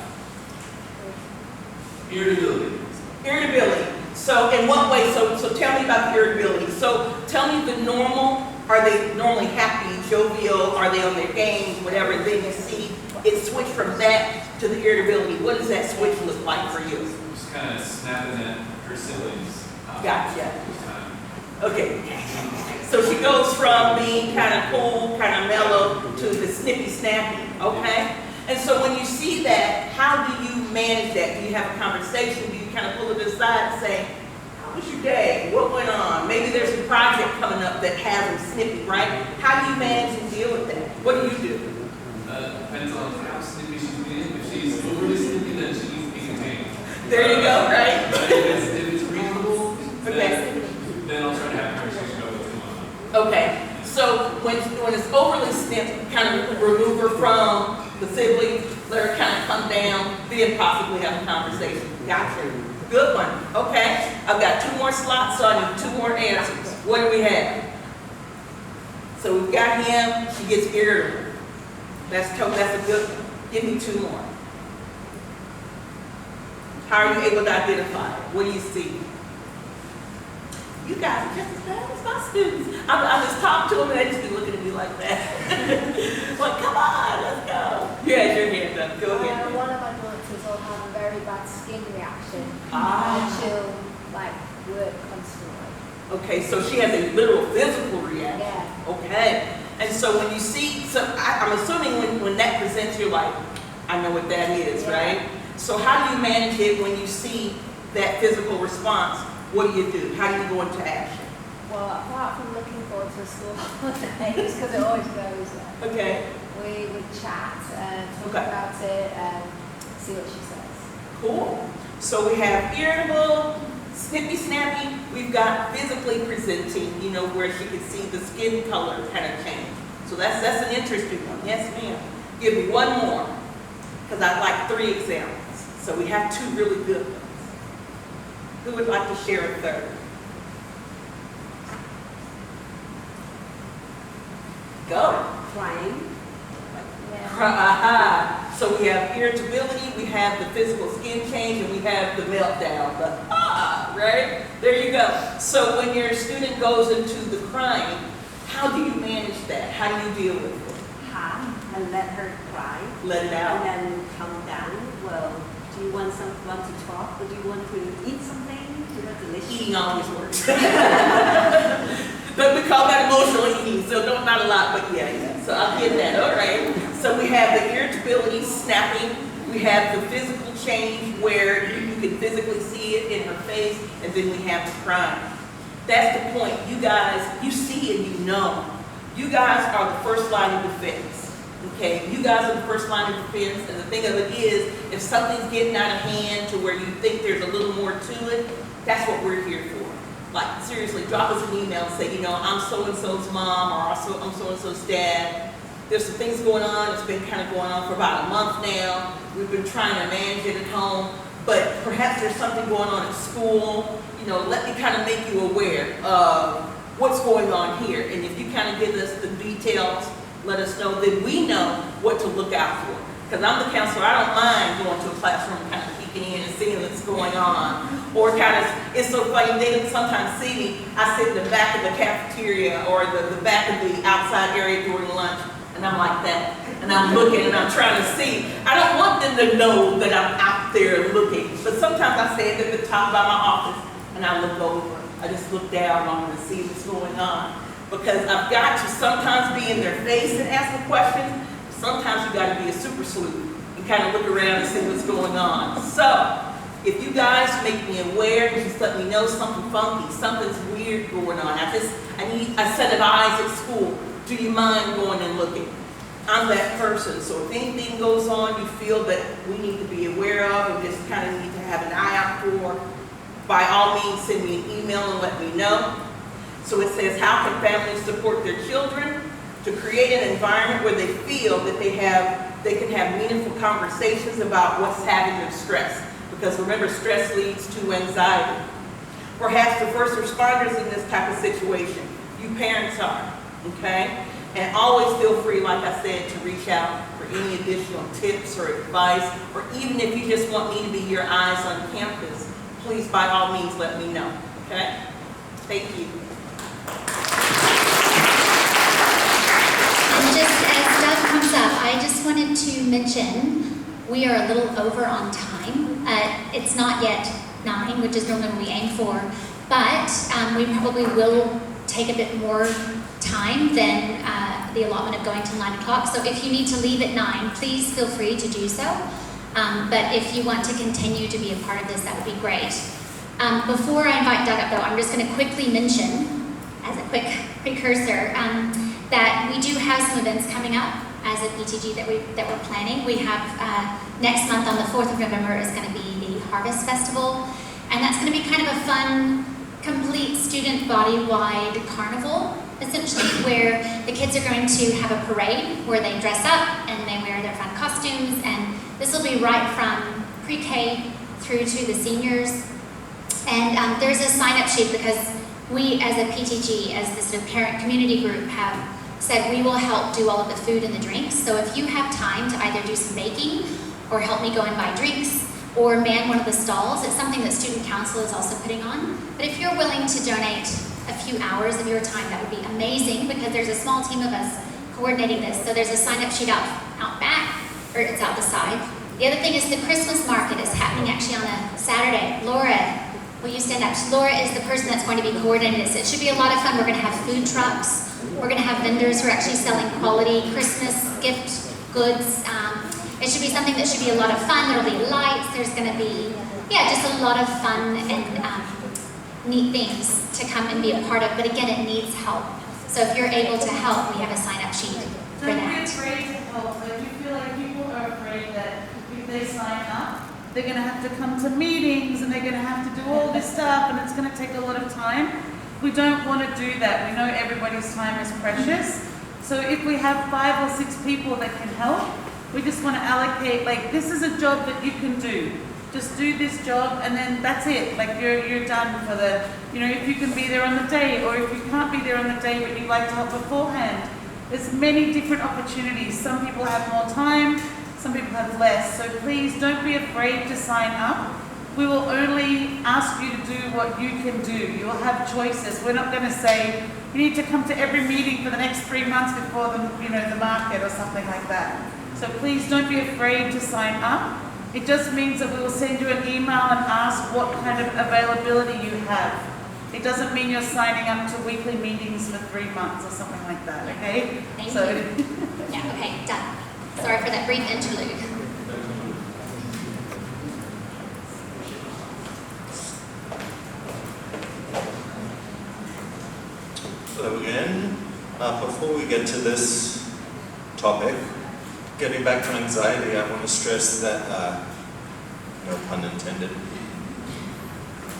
Irritability. Irritability. So in what way? So tell me about the irritability. So tell me the normal. Are they normally happy, jovial? Are they on their games, whatever? And then you see it switch from that to the irritability. What does that switch look like for you? Just kind of snapping at her siblings. Gotcha. Okay. So she goes from being kind of cool, kind of mellow, to the snippy snappy. Okay. And so when you see that, how do you manage that? Do you have a conversation? Do you kind of pull it aside and say, how was your day? What went on? Maybe there's a project coming up that has them snippy, right? How do you manage and deal with that? What do you do? Depends on how snippy she's being. If she's overly snippy, then she needs to be contained. There you go, right? But if it's reasonable, okay. then I'll try to have a conversation about what's going on. Okay. So when it's overly snippy, kind of remove her from the siblings, let her kind of come down, then possibly have a conversation. Gotcha. Good one. Okay. I've got 2 more slots, so I need 2 more answers. What do we have? So we've got him. She gets irritable. That's a good one. Give me 2 more. How are you able to identify it? What do you see? You guys are just as bad as my students. I just talk to them and they just be looking at me like that. Like, come on, let's go. You had your hand up. Go ahead. One of my daughters will have a very bad skin reaction. Ah. And she'll, like, work constantly. Okay, so she has a literal physical reaction. Yeah. Okay. And so when you see, so I'm assuming when that presents, you're like, I know what that is, Yeah. right? So how do you manage it when you see that physical response? What do? How do you go into action? Well, apart from looking forward to school holidays, because it always goes there. Okay. We would chat and talk Okay. about it and see what she says. Cool. So we have irritable, snippy, snappy. We've got physically presenting, you know, where she can see the skin color kind of change. So that's an interesting one. Yes, ma'am. Give me 1 more, because I'd like 3 examples. So we have 2 really good ones. Who would like to share a 3rd? Go. Crying. Aha. So we have irritability, we have the physical skin change, and we have the meltdown, the right? There you go. So when your student goes into the crying, how do you manage that? How do you deal with it? Calm and let her cry. Let it out. And then calm down. Well, do you want to talk, or do you want to eat something? Do you want delicious? Eating always works. But we call that emotional eating, so not a lot, but yeah. So I'll give that. All right. So we have the printability, snapping. We have the physical change where you can physically see it in her face, and then we have the crying. That's the point. You guys, you see and you know. You guys are the first line of defense. Okay, you guys are the first line of defense, and the thing of it is, if something's getting out of hand to where you think there's a little more to it, that's what we're here for. Like, seriously, drop us an email and say, you know, I'm so-and-so's mom, or I'm so-and-so's dad. There's some things going on. It's been kind of going on for about a month now. We've been trying to manage it at home, but perhaps there's something going on at school. You know, let me kind of make you aware of what's going on here. And if you kind of give us the details, let us know, then we know what to look out for. Because I'm the counselor, I don't mind going to a classroom and kind of peeking in and seeing what's going on. Or kind of, it's so funny, they don't sometimes see me, I sit in the back of the cafeteria or the back of the outside area during lunch, and I'm like that. And I'm looking and I'm trying to see. I don't want them to know that I'm out there looking. But sometimes I stand at the top by my office and I look over. I just look down on them and see what's going on. Because I've got to sometimes be in their face and ask the questions. Sometimes you got to be a super sleuth and kind of look around and see what's going on. So, if you guys make me aware, just let me know something funky, something's weird going on. I need a set of eyes at school. Do you mind going and looking? I'm that person. So if anything goes on you feel that we need to be aware of and just kind of need to have an eye out for, by all means send me an email and let me know. So it says, how can families support their children to create an environment where they feel that they can have meaningful conversations about what's having them stress. Because remember, stress leads to anxiety. Perhaps the first responders in this type of situation, you parents are, okay? And always feel free, like I said, to reach out for any additional tips or advice, or even if you just want me to be your eyes on campus, please by all means let me know, okay? Thank you. And just as Doug comes up, I just wanted to mention we are a little over on time. It's not yet 9, which is normally what we aim for, but we probably will take a bit more time than the allotment of going till 9 o'clock. So if you need to leave at 9, please feel free to do so. But if you want to continue to be a part of this, that would be great. Before I invite Doug up though, I'm just going to quickly mention, as a quick precursor, that we do have some events coming up as a PTG that we're planning. We have next month on the 4th of November is going to be the Harvest Festival, and that's going to be kind of a fun, complete student body-wide carnival, essentially, where the kids are going to have a parade where they dress up and they wear their fun costumes, and this will be right from pre-K through to the seniors. And there's a sign-up sheet because we as a PTG, as this sort of parent community group, have said we will help do all of the food and the drinks. So if you have time to either do some baking or help me go and buy drinks or man one of the stalls, it's something that student council is also putting on. But if you're willing to donate a few hours of your time, that would be amazing because there's a small team of us coordinating this. So there's a sign-up sheet out back, or it's out the side. The other thing is the Christmas market is happening actually on a Saturday. Laura, will you stand up? Laura is the person that's going to be coordinating this. It should be a lot of fun. We're going to have food trucks. We're going to have vendors who are actually selling quality Christmas gift goods. It should be something that should be a lot of fun. There'll be lights. There's going to be, just a lot of fun and neat things to come and be a part of. But again, it needs help. So if you're able to help, we have a sign-up sheet for Don't be that. afraid to help. If you feel like people are afraid that if they sign up, they're going to have to come to meetings and they're going to have to do all this stuff and it's going to take a lot of time. We don't want to do that. We know everybody's time is precious. So if we have 5 or 6 people that can help, we just want to allocate, like, this is a job that you can do. Just do this job and then that's it. Like, you're done for the, if you can be there on the day, or if you can't be there on the day but you'd like to help beforehand. There's many different opportunities. Some people have more time, some people have less. So please don't be afraid to sign up. We will only ask you to do what you can do. You'll have choices. We're not going to say, you need to come to every meeting for the next 3 months before the market or something like that. So please don't be afraid to sign up. It just means that we will send you an email and ask what kind of availability you have. It doesn't mean you're signing up to weekly meetings for 3 months or something like that, okay? Thank you. Yeah, okay, done. Sorry for that brief interlude. Hello again. Before we get to this topic, getting back to anxiety, I want to stress that, no pun intended,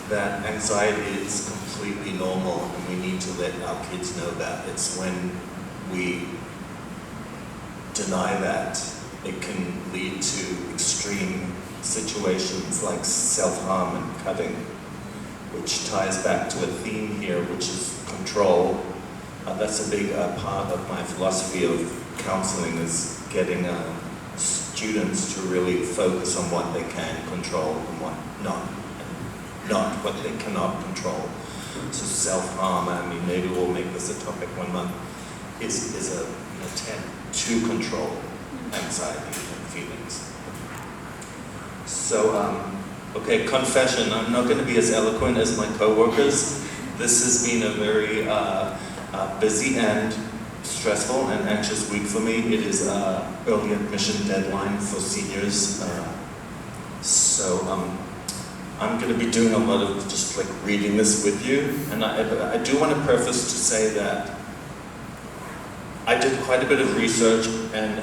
that anxiety is completely normal and we need to let our kids know that. It's when we deny that, it can lead to extreme situations like self-harm and cutting, which ties back to a theme here, which is control. That's a big part of my philosophy of counseling, is getting students to really focus on what they can control and what not what they cannot control. So self-harm, I mean, maybe we'll make this a topic one month, is an attempt to control anxiety and feelings. So, okay, confession. I'm not going to be as eloquent as my co-workers. This has been a very busy and stressful and anxious week for me. It is early admission deadline for seniors. I'm going to be doing a lot of just like reading this with you. And I do want to preface to say that I did quite a bit of research, and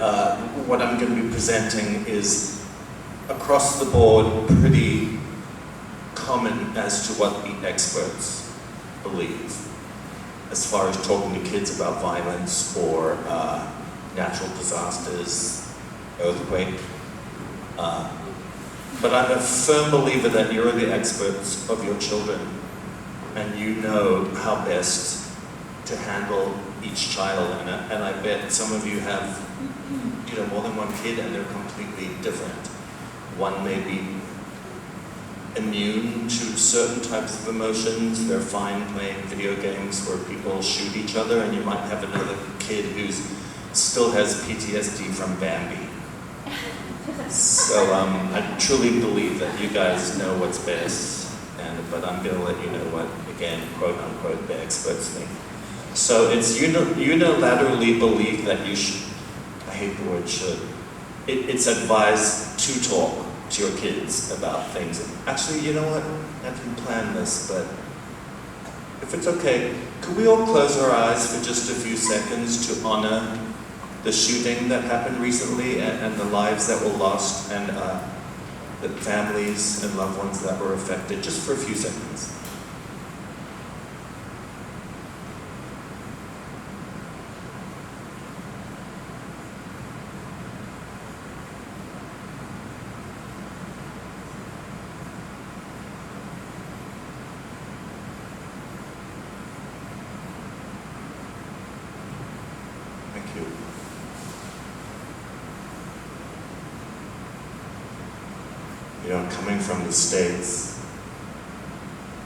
what I'm going to be presenting is across the board pretty common as to what the experts believe as far as talking to kids about violence or natural disasters, earthquake. But I'm a firm believer that you're the experts of your children and you know how best to handle each child, and I bet some of you have more than one kid and they're completely different. One may be immune to certain types of emotions, they're fine playing video games where people shoot each other, and you might have another kid who still has PTSD from Bambi. So I truly believe that you guys know what's best, but I'm going to let you know what, again, quote unquote, the experts think. So it's unilaterally believed that you should, I hate the word should, it's advised to talk to your kids about things. Actually, you know what, I didn't plan this, but if it's okay, could we all close our eyes for just a few seconds to honor the shooting that happened recently and the lives that were lost and the families and loved ones that were affected, just for a few seconds. Coming from the States,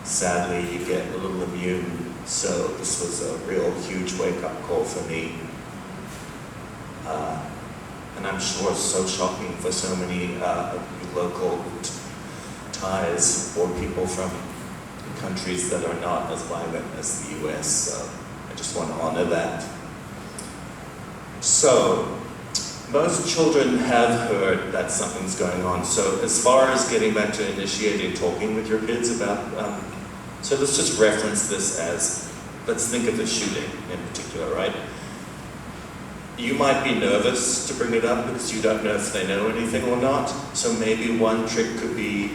sadly you get a little immune, so this was a real huge wake-up call for me. And I'm sure it's so shocking for so many local ties or people from countries that are not as violent as the US, so I just want to honor that. So, most children have heard that something's going on. So as far as getting back to initiating talking with your kids about, so let's just reference this as, let's think of the shooting in particular, right? You might be nervous to bring it up because you don't know if they know anything or not. So maybe one trick could be,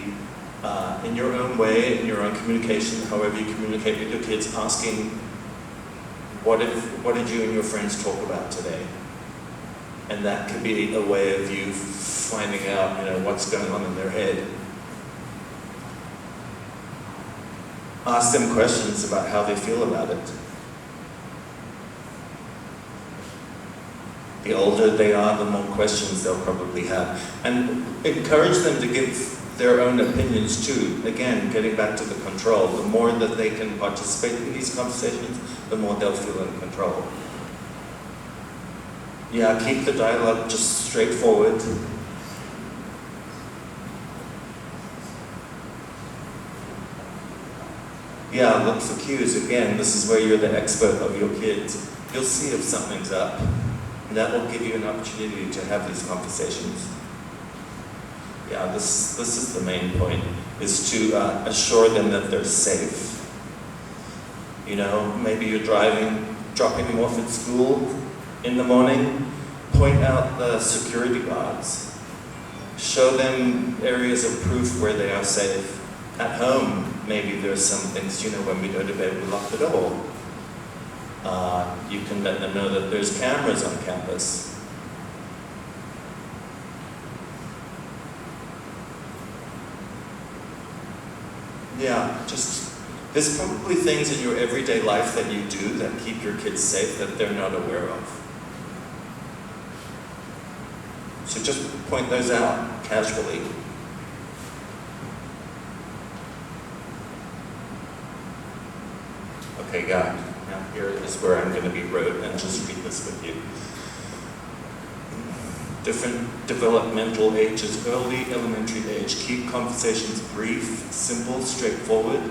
in your own way, in your own communication, however you communicate with your kids, asking, what did you and your friends talk about today? And that could be a way of you finding out, what's going on in their head. Ask them questions about how they feel about it. The older they are, the more questions they'll probably have. And encourage them to give their own opinions too. Again, getting back to the control. The more that they can participate in these conversations, the more they'll feel in control. Yeah, keep the dialogue just straightforward. Yeah, look for cues. Again, this is where you're the expert of your kids. You'll see if something's up. And that will give you an opportunity to have these conversations. Yeah, this is the main point, is to assure them that they're safe. You know, maybe you're dropping them off at school in the morning, point out the security guards. Show them areas of proof where they are safe. At home, maybe there's some things, you know, when we go to bed, we lock the door. You can let them know that there's cameras on campus. Yeah, just, there's probably things in your everyday life that you do that keep your kids safe that they're not aware of. So just point those out casually. Okay, God, now here is where I'm going to be rude and just read this with you. Different developmental ages, early elementary age, keep conversations brief, simple, straightforward,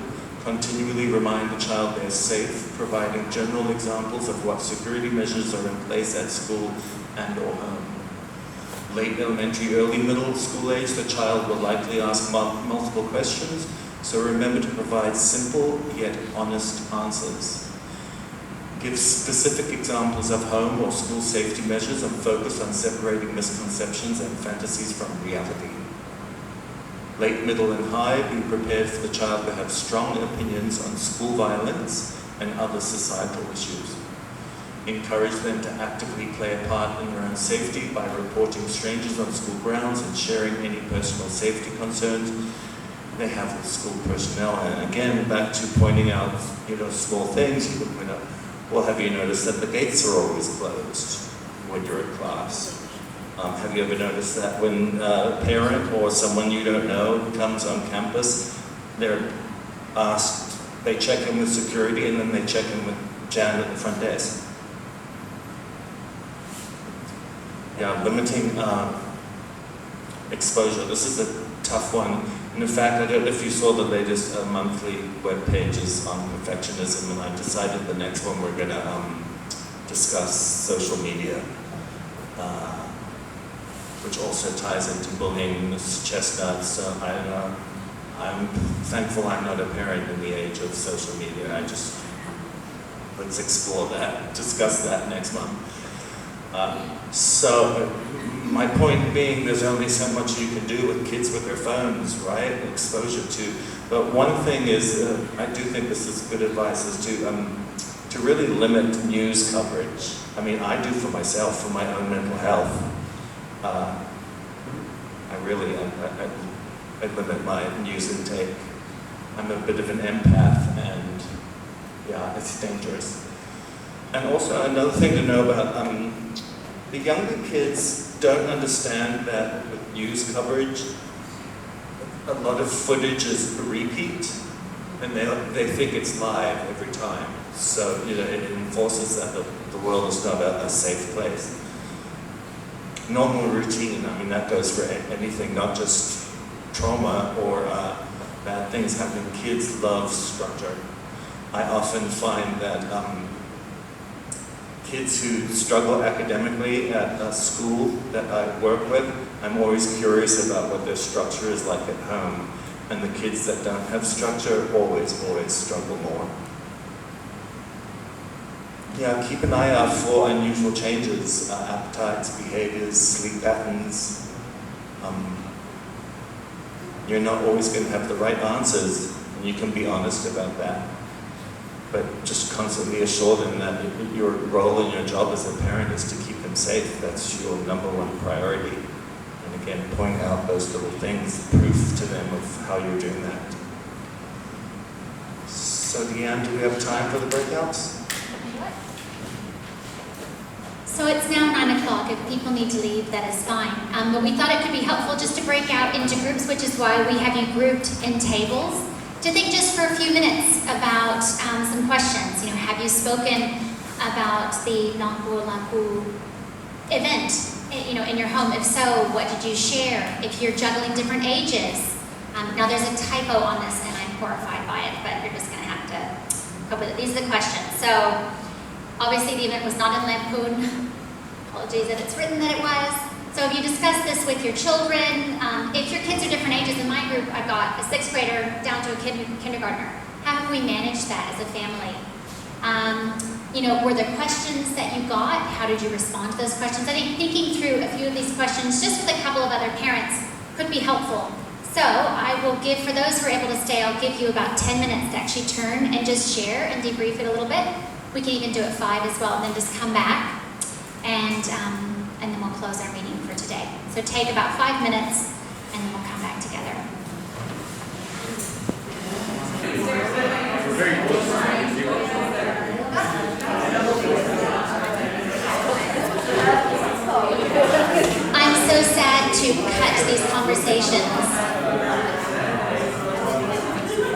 continually remind the child they're safe, providing general examples of what security measures are in place at school and or home. Late elementary, early middle school age, the child will likely ask multiple questions, so remember to provide simple yet honest answers. Give specific examples of home or school safety measures and focus on separating misconceptions and fantasies from reality. Late, middle, and high, be prepared for the child to have strong opinions on school violence and other societal issues. Encourage them to actively play a part in their own safety by reporting strangers on school grounds and sharing any personal safety concerns they have with school personnel. And again, back to pointing out, you know, small things. You can point out, well, have you noticed that the gates are always closed when you're in class? Have you ever noticed that when a parent or someone you don't know comes on campus, they're asked, they check in with security and then they check in with Jan at the front desk? Yeah, limiting exposure. This is a tough one. And in fact, I don't know if you saw the latest monthly web pages on perfectionism, and I decided the next one we're going to discuss social media, which also ties into bullying, Ms. Chestnut. So I'm thankful I'm not a parent in the age of social media. Let's explore that, discuss that next month. So my point being, there's only so much you can do with kids with their phones, right? Exposure to. But one thing is, I do think this is good advice, is to really limit news coverage. I mean, I do for myself, for my own mental health. I limit my news intake. I'm a bit of an empath, and yeah, it's dangerous. And also another thing to know about, the younger kids don't understand that with news coverage, a lot of footage is a repeat, and they think it's live every time. So, you know, it enforces that the world is not a safe place. Normal routine, I mean, that goes for anything, not just trauma or bad things happening. Kids love structure. I often find that kids who struggle academically at a school that I work with, I'm always curious about what their structure is like at home. And the kids that don't have structure always struggle more. Yeah, keep an eye out for unusual changes, appetites, behaviors, sleep patterns. You're not always going to have the right answers, and you can be honest about that. But just constantly assure them that your role and your job as a parent is to keep them safe. That's your #1 priority. And again, point out those little things, proof to them of how you're doing that. So Deanne, do we have time for the breakouts? So it's now 9 o'clock. If people need to leave, that is fine. But we thought it could be helpful just to break out into groups, which is why we have you grouped in tables, to think just for a few minutes about some questions. You know, have you spoken about the Nangku Laku event, you know, in your home? If so, what did you share? If you're juggling different ages. Now there's a typo on this, and I'm horrified by it, but you're just going to have to cope with it. These are the questions. So obviously the event was not in Lampoon. Apologies that it's written that it was. So if you discuss this with your children, if your kids are different ages, in my group I've got a 6th grader down to a kindergartner. How have we managed that as a family? You know, were there questions that you got? How did you respond to those questions? I think thinking through a few of these questions just with a couple of other parents could be helpful. So I will give, for those who are able to stay, I'll give you about 10 minutes to actually turn and just share and debrief it a little bit. We can even do it 5 as well, and then just come back and then we'll close our meeting for today. So take about 5 minutes and then we'll come back together. We're very close. I'm so sad to cut these conversations,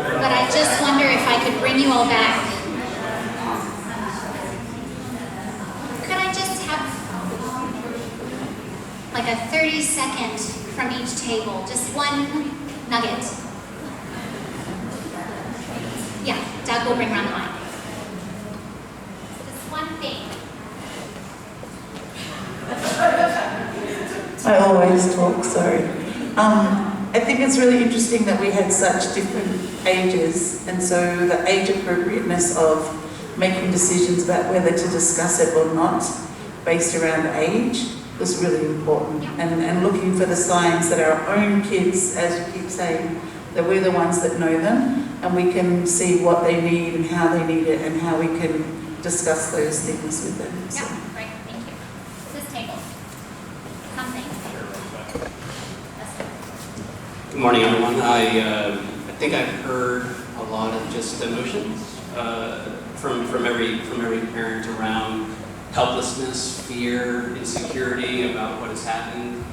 but I just wonder if I could bring you all back. Could I just have like a 30-second from each table, just one nugget? Yeah, Doug will bring around the mic. Just one thing. I always talk, sorry. I think it's really interesting that we had such different ages, and so the age appropriateness of making decisions about whether to discuss it or not based around age was really important. And looking for the signs that our own kids, as you keep saying, that we're the ones that know them, and we can see what they need and how they need it and how we can discuss those things with them. So. Yeah, great, thank you. This table. Something. Good morning, everyone. I think I've heard a lot of just emotions from every parent around helplessness, fear, insecurity about what has happened,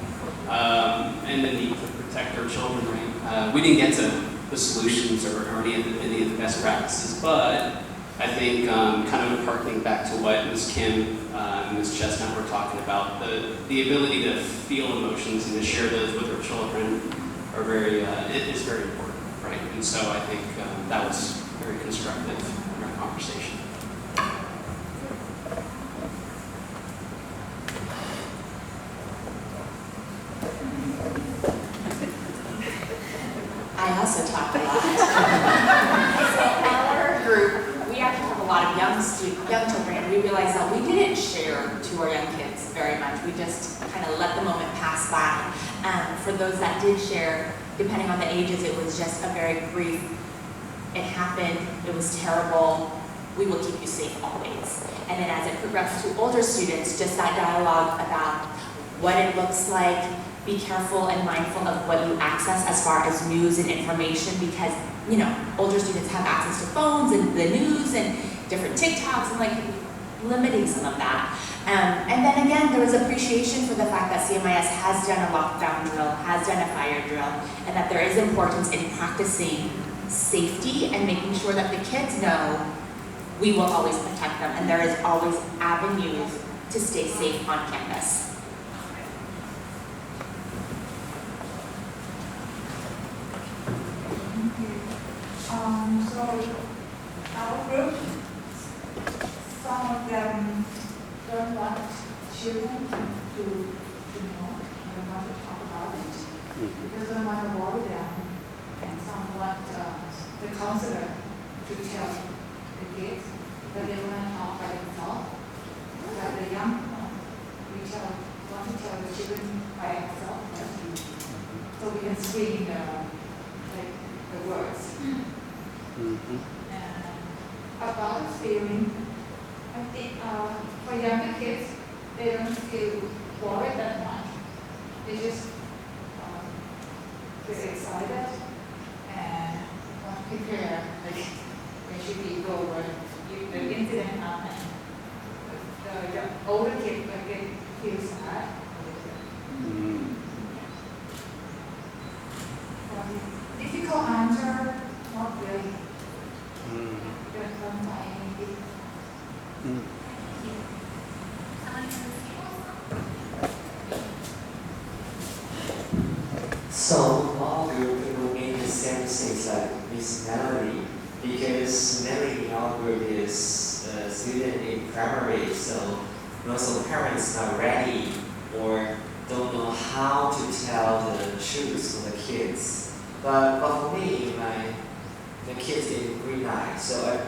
and the need to protect our children. Right? We didn't get to the solutions or any of the best practices, but I think kind of harkening back to what Ms. Kim and Ms. Chestnut were talking about, the ability to feel emotions and to share those with our children are is very important, right? And so I think that was very constructive in our conversation. I also talk a lot. So our group, we actually have a lot of young children, and we realized that we didn't share to our young kids very much. We just kind of let the moment pass by. For those that did share, depending on the ages, it was just a very brief, it happened, it was terrible, we will keep you safe always. And then as it progressed to older students, just that dialogue about what it looks like, be careful and mindful of what you access as far as news and information, because, you know, older students have access to phones and the news and different TikToks, and like limiting some of that. And then again, there was appreciation for the fact that CMIS has done a lockdown drill, has done a fire drill, and that there is importance in practicing safety and making sure that the kids know we will always protect them, and there is always avenues to stay safe on campus. So our group, some of them don't want children to know, don't want to talk about it, because they want to worry them, and some want the counselor to tell the kids, but they want to talk by themselves. But the young one, want to tell the children by themselves, so we can screen the words. About the feeling, I think for younger kids, they don't feel worried that much. They just feel excited and want to prepare, like when should we go where the incident happened. The older kids feel sad. Difficult answer, not really. So all group remain the same things like Miss Melody, because Melody in our group is a student in primary, so and also parents not ready or don't know how to tell the truth to the kids. But for me, the kids in grade 9, so I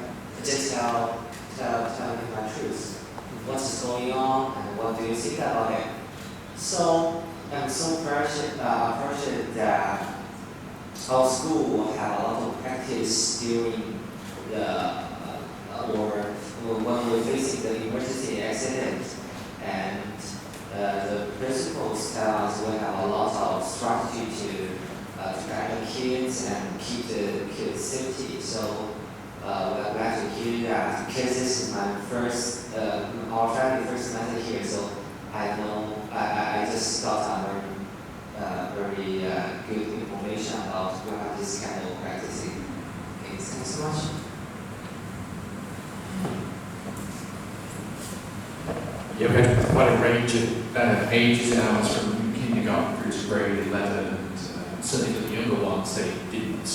just tell them my truth. What is going on and what do you think about it? So I'm so fortunate that our school will have a lot of practice during when we're facing the emergency accident, and the principals tell us we have a lot of strategy to guide the kids and keep the kids' safety. So we're glad to hear that, because this is my our family first semester here, so I just thought I learned very good information about this kind of practicing. Okay, thanks so much. Yeah, we had quite a range of ages in ours, from kindergarten through to grade 11, and certainly for the younger ones, they didn't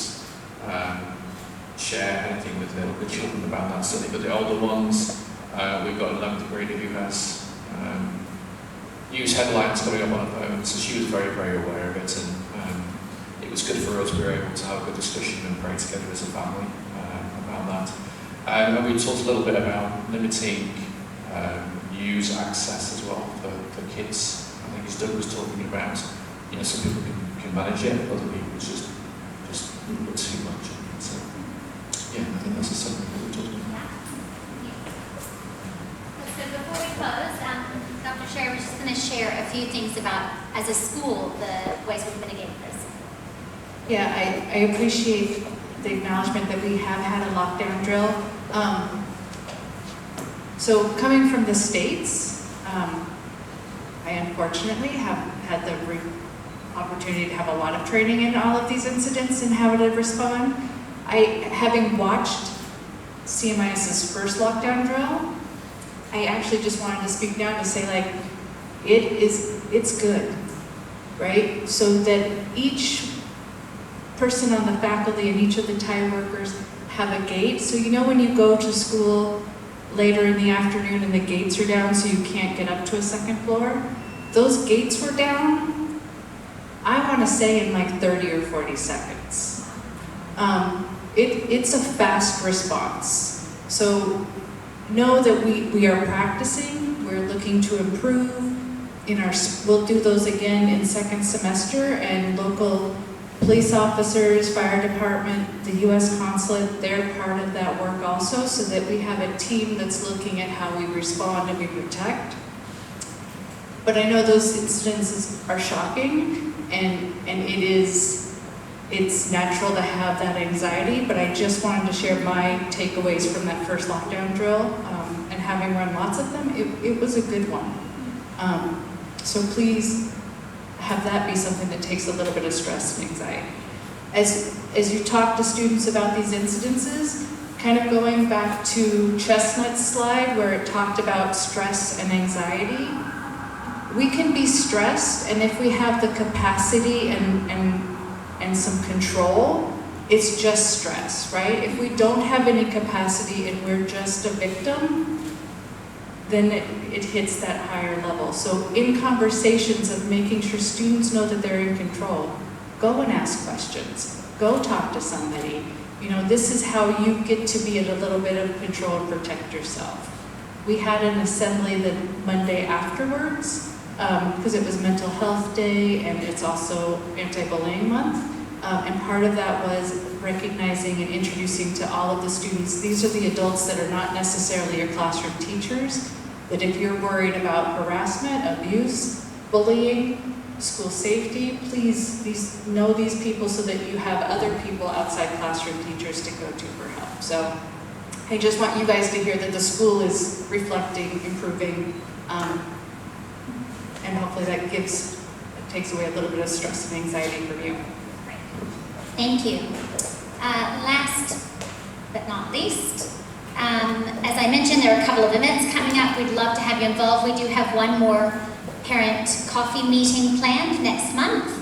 share anything with the children about that, certainly. But the older ones, we've got an 11th grader who has news headlines coming up on her phone, so she was very, very aware of it, and it was good for us. We were able to have a good discussion and pray together as a family about that. And we talked a little bit about limiting news access as well for kids. I think as Doug was talking about, some people can manage it, other people just a little bit too much. So yeah, I think that's something that we're talking about. So before we close, Dr. Sherry was just going to share a few things about, as a school, the ways we've mitigated this. Yeah, I appreciate the acknowledgement that we have had a lockdown drill. So coming from the States, I unfortunately have had the opportunity to have a lot of training in all of these incidents and how to respond. Having watched CMIS's first lockdown drill, I actually just wanted to speak down to say, like, it's good, right? So that each person on the faculty and each of the tire workers have a gate. So when you go to school later in the afternoon and the gates are down so you can't get up to a second floor, those gates were down, I want to say in like 30 or 40 seconds. It's a fast response. So know that we are practicing, we're looking to improve. We'll do those again in second semester, and local police officers, fire department, the U.S. consulate, they're part of that work also, so that we have a team that's looking at how we respond and we protect. But I know those incidences are shocking, and it's natural to have that anxiety, but I just wanted to share my takeaways from that first lockdown drill, and having run lots of them, it was a good one. So please have that be something that takes a little bit of stress and anxiety. As you talk to students about these incidences, kind of going back to Chestnut's slide where it talked about stress and anxiety, we can be stressed, and if we have the capacity and some control, it's just stress, right? If we don't have any capacity and we're just a victim, then it hits that higher level. So in conversations of making sure students know that they're in control, go and ask questions, go talk to somebody. This is how you get to be at a little bit of control and protect yourself. We had an assembly the Monday afterwards, because it was Mental Health Day and it's also Anti-Bullying Month. And part of that was recognizing and introducing to all of the students, these are the adults that are not necessarily your classroom teachers, that if you're worried about harassment, abuse, bullying, school safety, please know these people so that you have other people outside classroom teachers to go to for help. So I just want you guys to hear that the school is reflecting, improving, and hopefully that takes away a little bit of stress and anxiety from you. Thank you. Last but not least, as I mentioned, there are a couple of events coming up. We'd love to have you involved. We do have one more parent coffee meeting planned next month.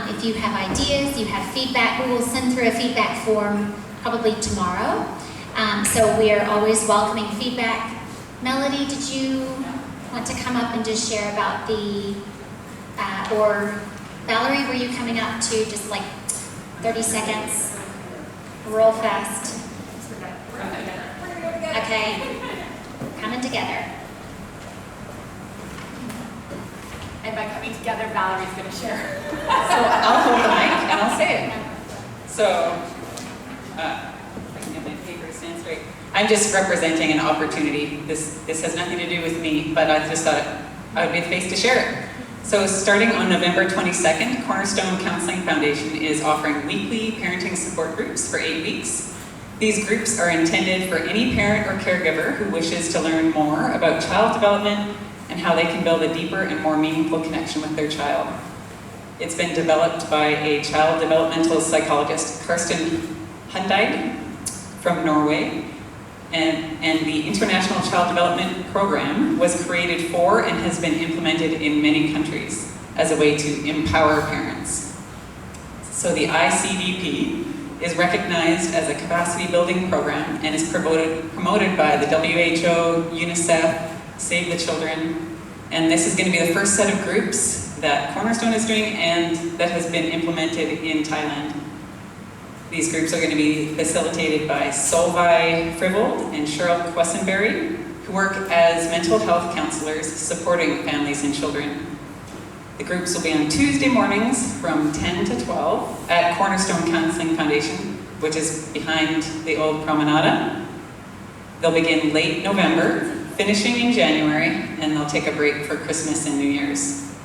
If you have ideas, you have feedback, we will send through a feedback form probably tomorrow. So we are always welcoming feedback. Melody, did you want to come up and just share about the, or Valerie, were you coming up to just like 30 seconds, real fast? Okay, coming together. And by coming together, Valerie's going to share. So I'll hold the mic and I'll say it. So, if I can get my paper to stand straight. I'm just representing an opportunity. This has nothing to do with me, but I just thought I would be the face to share it. So starting on November 22nd, Cornerstone Counseling Foundation is offering weekly parenting support groups for 8 weeks. These groups are intended for any parent or caregiver who wishes to learn more about child development and how they can build a deeper and more meaningful connection with their child. It's been developed by a child developmental psychologist, Karsten Hundeid from Norway, and the International Child Development Program was created for and has been implemented in many countries as a way to empower parents. So the ICDP is recognized as a capacity building program and is promoted by the WHO, UNICEF, Save the Children, and this is going to be the first set of groups that Cornerstone is doing and that has been implemented in Thailand. These groups are going to be facilitated by Solveig Frivold and Cheryl Quessenberry, who work as mental health counselors supporting families and children. The groups will be on Tuesday mornings from 10 to 12 at Cornerstone Counseling Foundation, which is behind the old Promenada. They'll begin late November, finishing in January, and they'll take a break for Christmas and New Year's.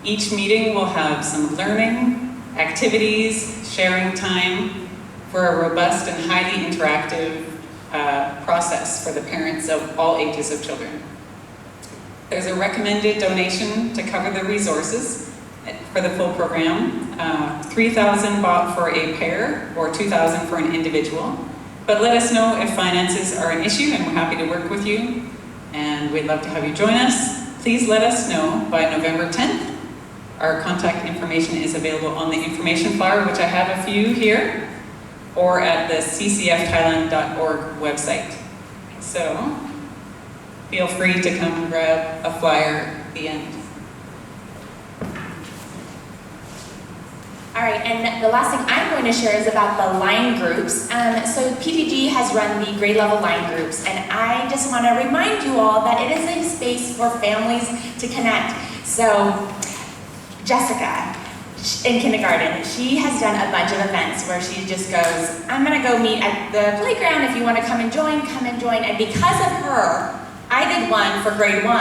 Each meeting will have some learning, activities, sharing time for a robust and highly interactive process for the parents of all ages of children. There's a recommended donation to cover the resources for the full program, $3,000 bought for a pair or $2,000 for an individual. But let us know if finances are an issue, and we're happy to work with you, and we'd love to have you join us. Please let us know by November 10th. Our contact information is available on the information flyer, which I have a few here, or at the ccfthailand.org website. So feel free to come grab a flyer at the end. All right, and the last thing I'm going to share is about the line groups. So PTG has run the grade level line groups, and I just want to remind you all that it is a space for families to connect. So Jessica, in kindergarten, she has done a bunch of events where she just goes, I'm going to go meet at the playground. If you want to come and join, come and join. And because of her, I did one for grade 1,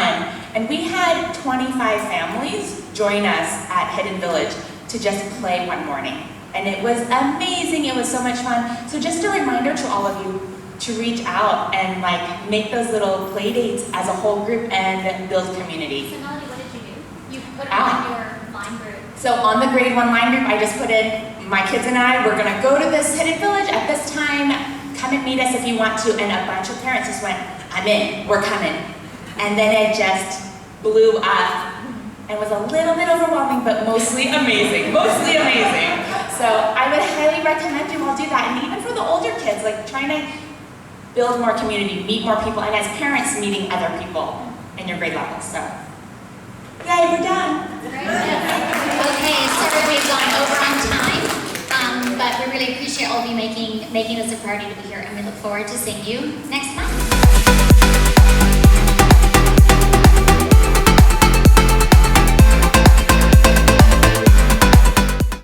and we had 25 families join us at Hidden Village to just play one morning. And it was amazing, it was so much fun. So just a reminder to all of you to reach out and like make those little play dates as a whole group and build community. So Melody, what did you do? You put it on your line group. So on the grade 1 line group, I just put in, my kids and I, we're gonna go to this Hidden Village at this time, come and meet us if you want to, and a bunch of parents just went, I'm in, we're coming. And then it just blew up. It was a little bit overwhelming, but mostly amazing, mostly amazing. So I would highly recommend you all do that. And even for the older kids, like trying to build more community, meet more people, and as parents, meeting other people in your grade level. So, yay, we're done. Okay, sorry we've gone over on time, but we really appreciate all of you making this a priority to be here, and we look forward to seeing you next month.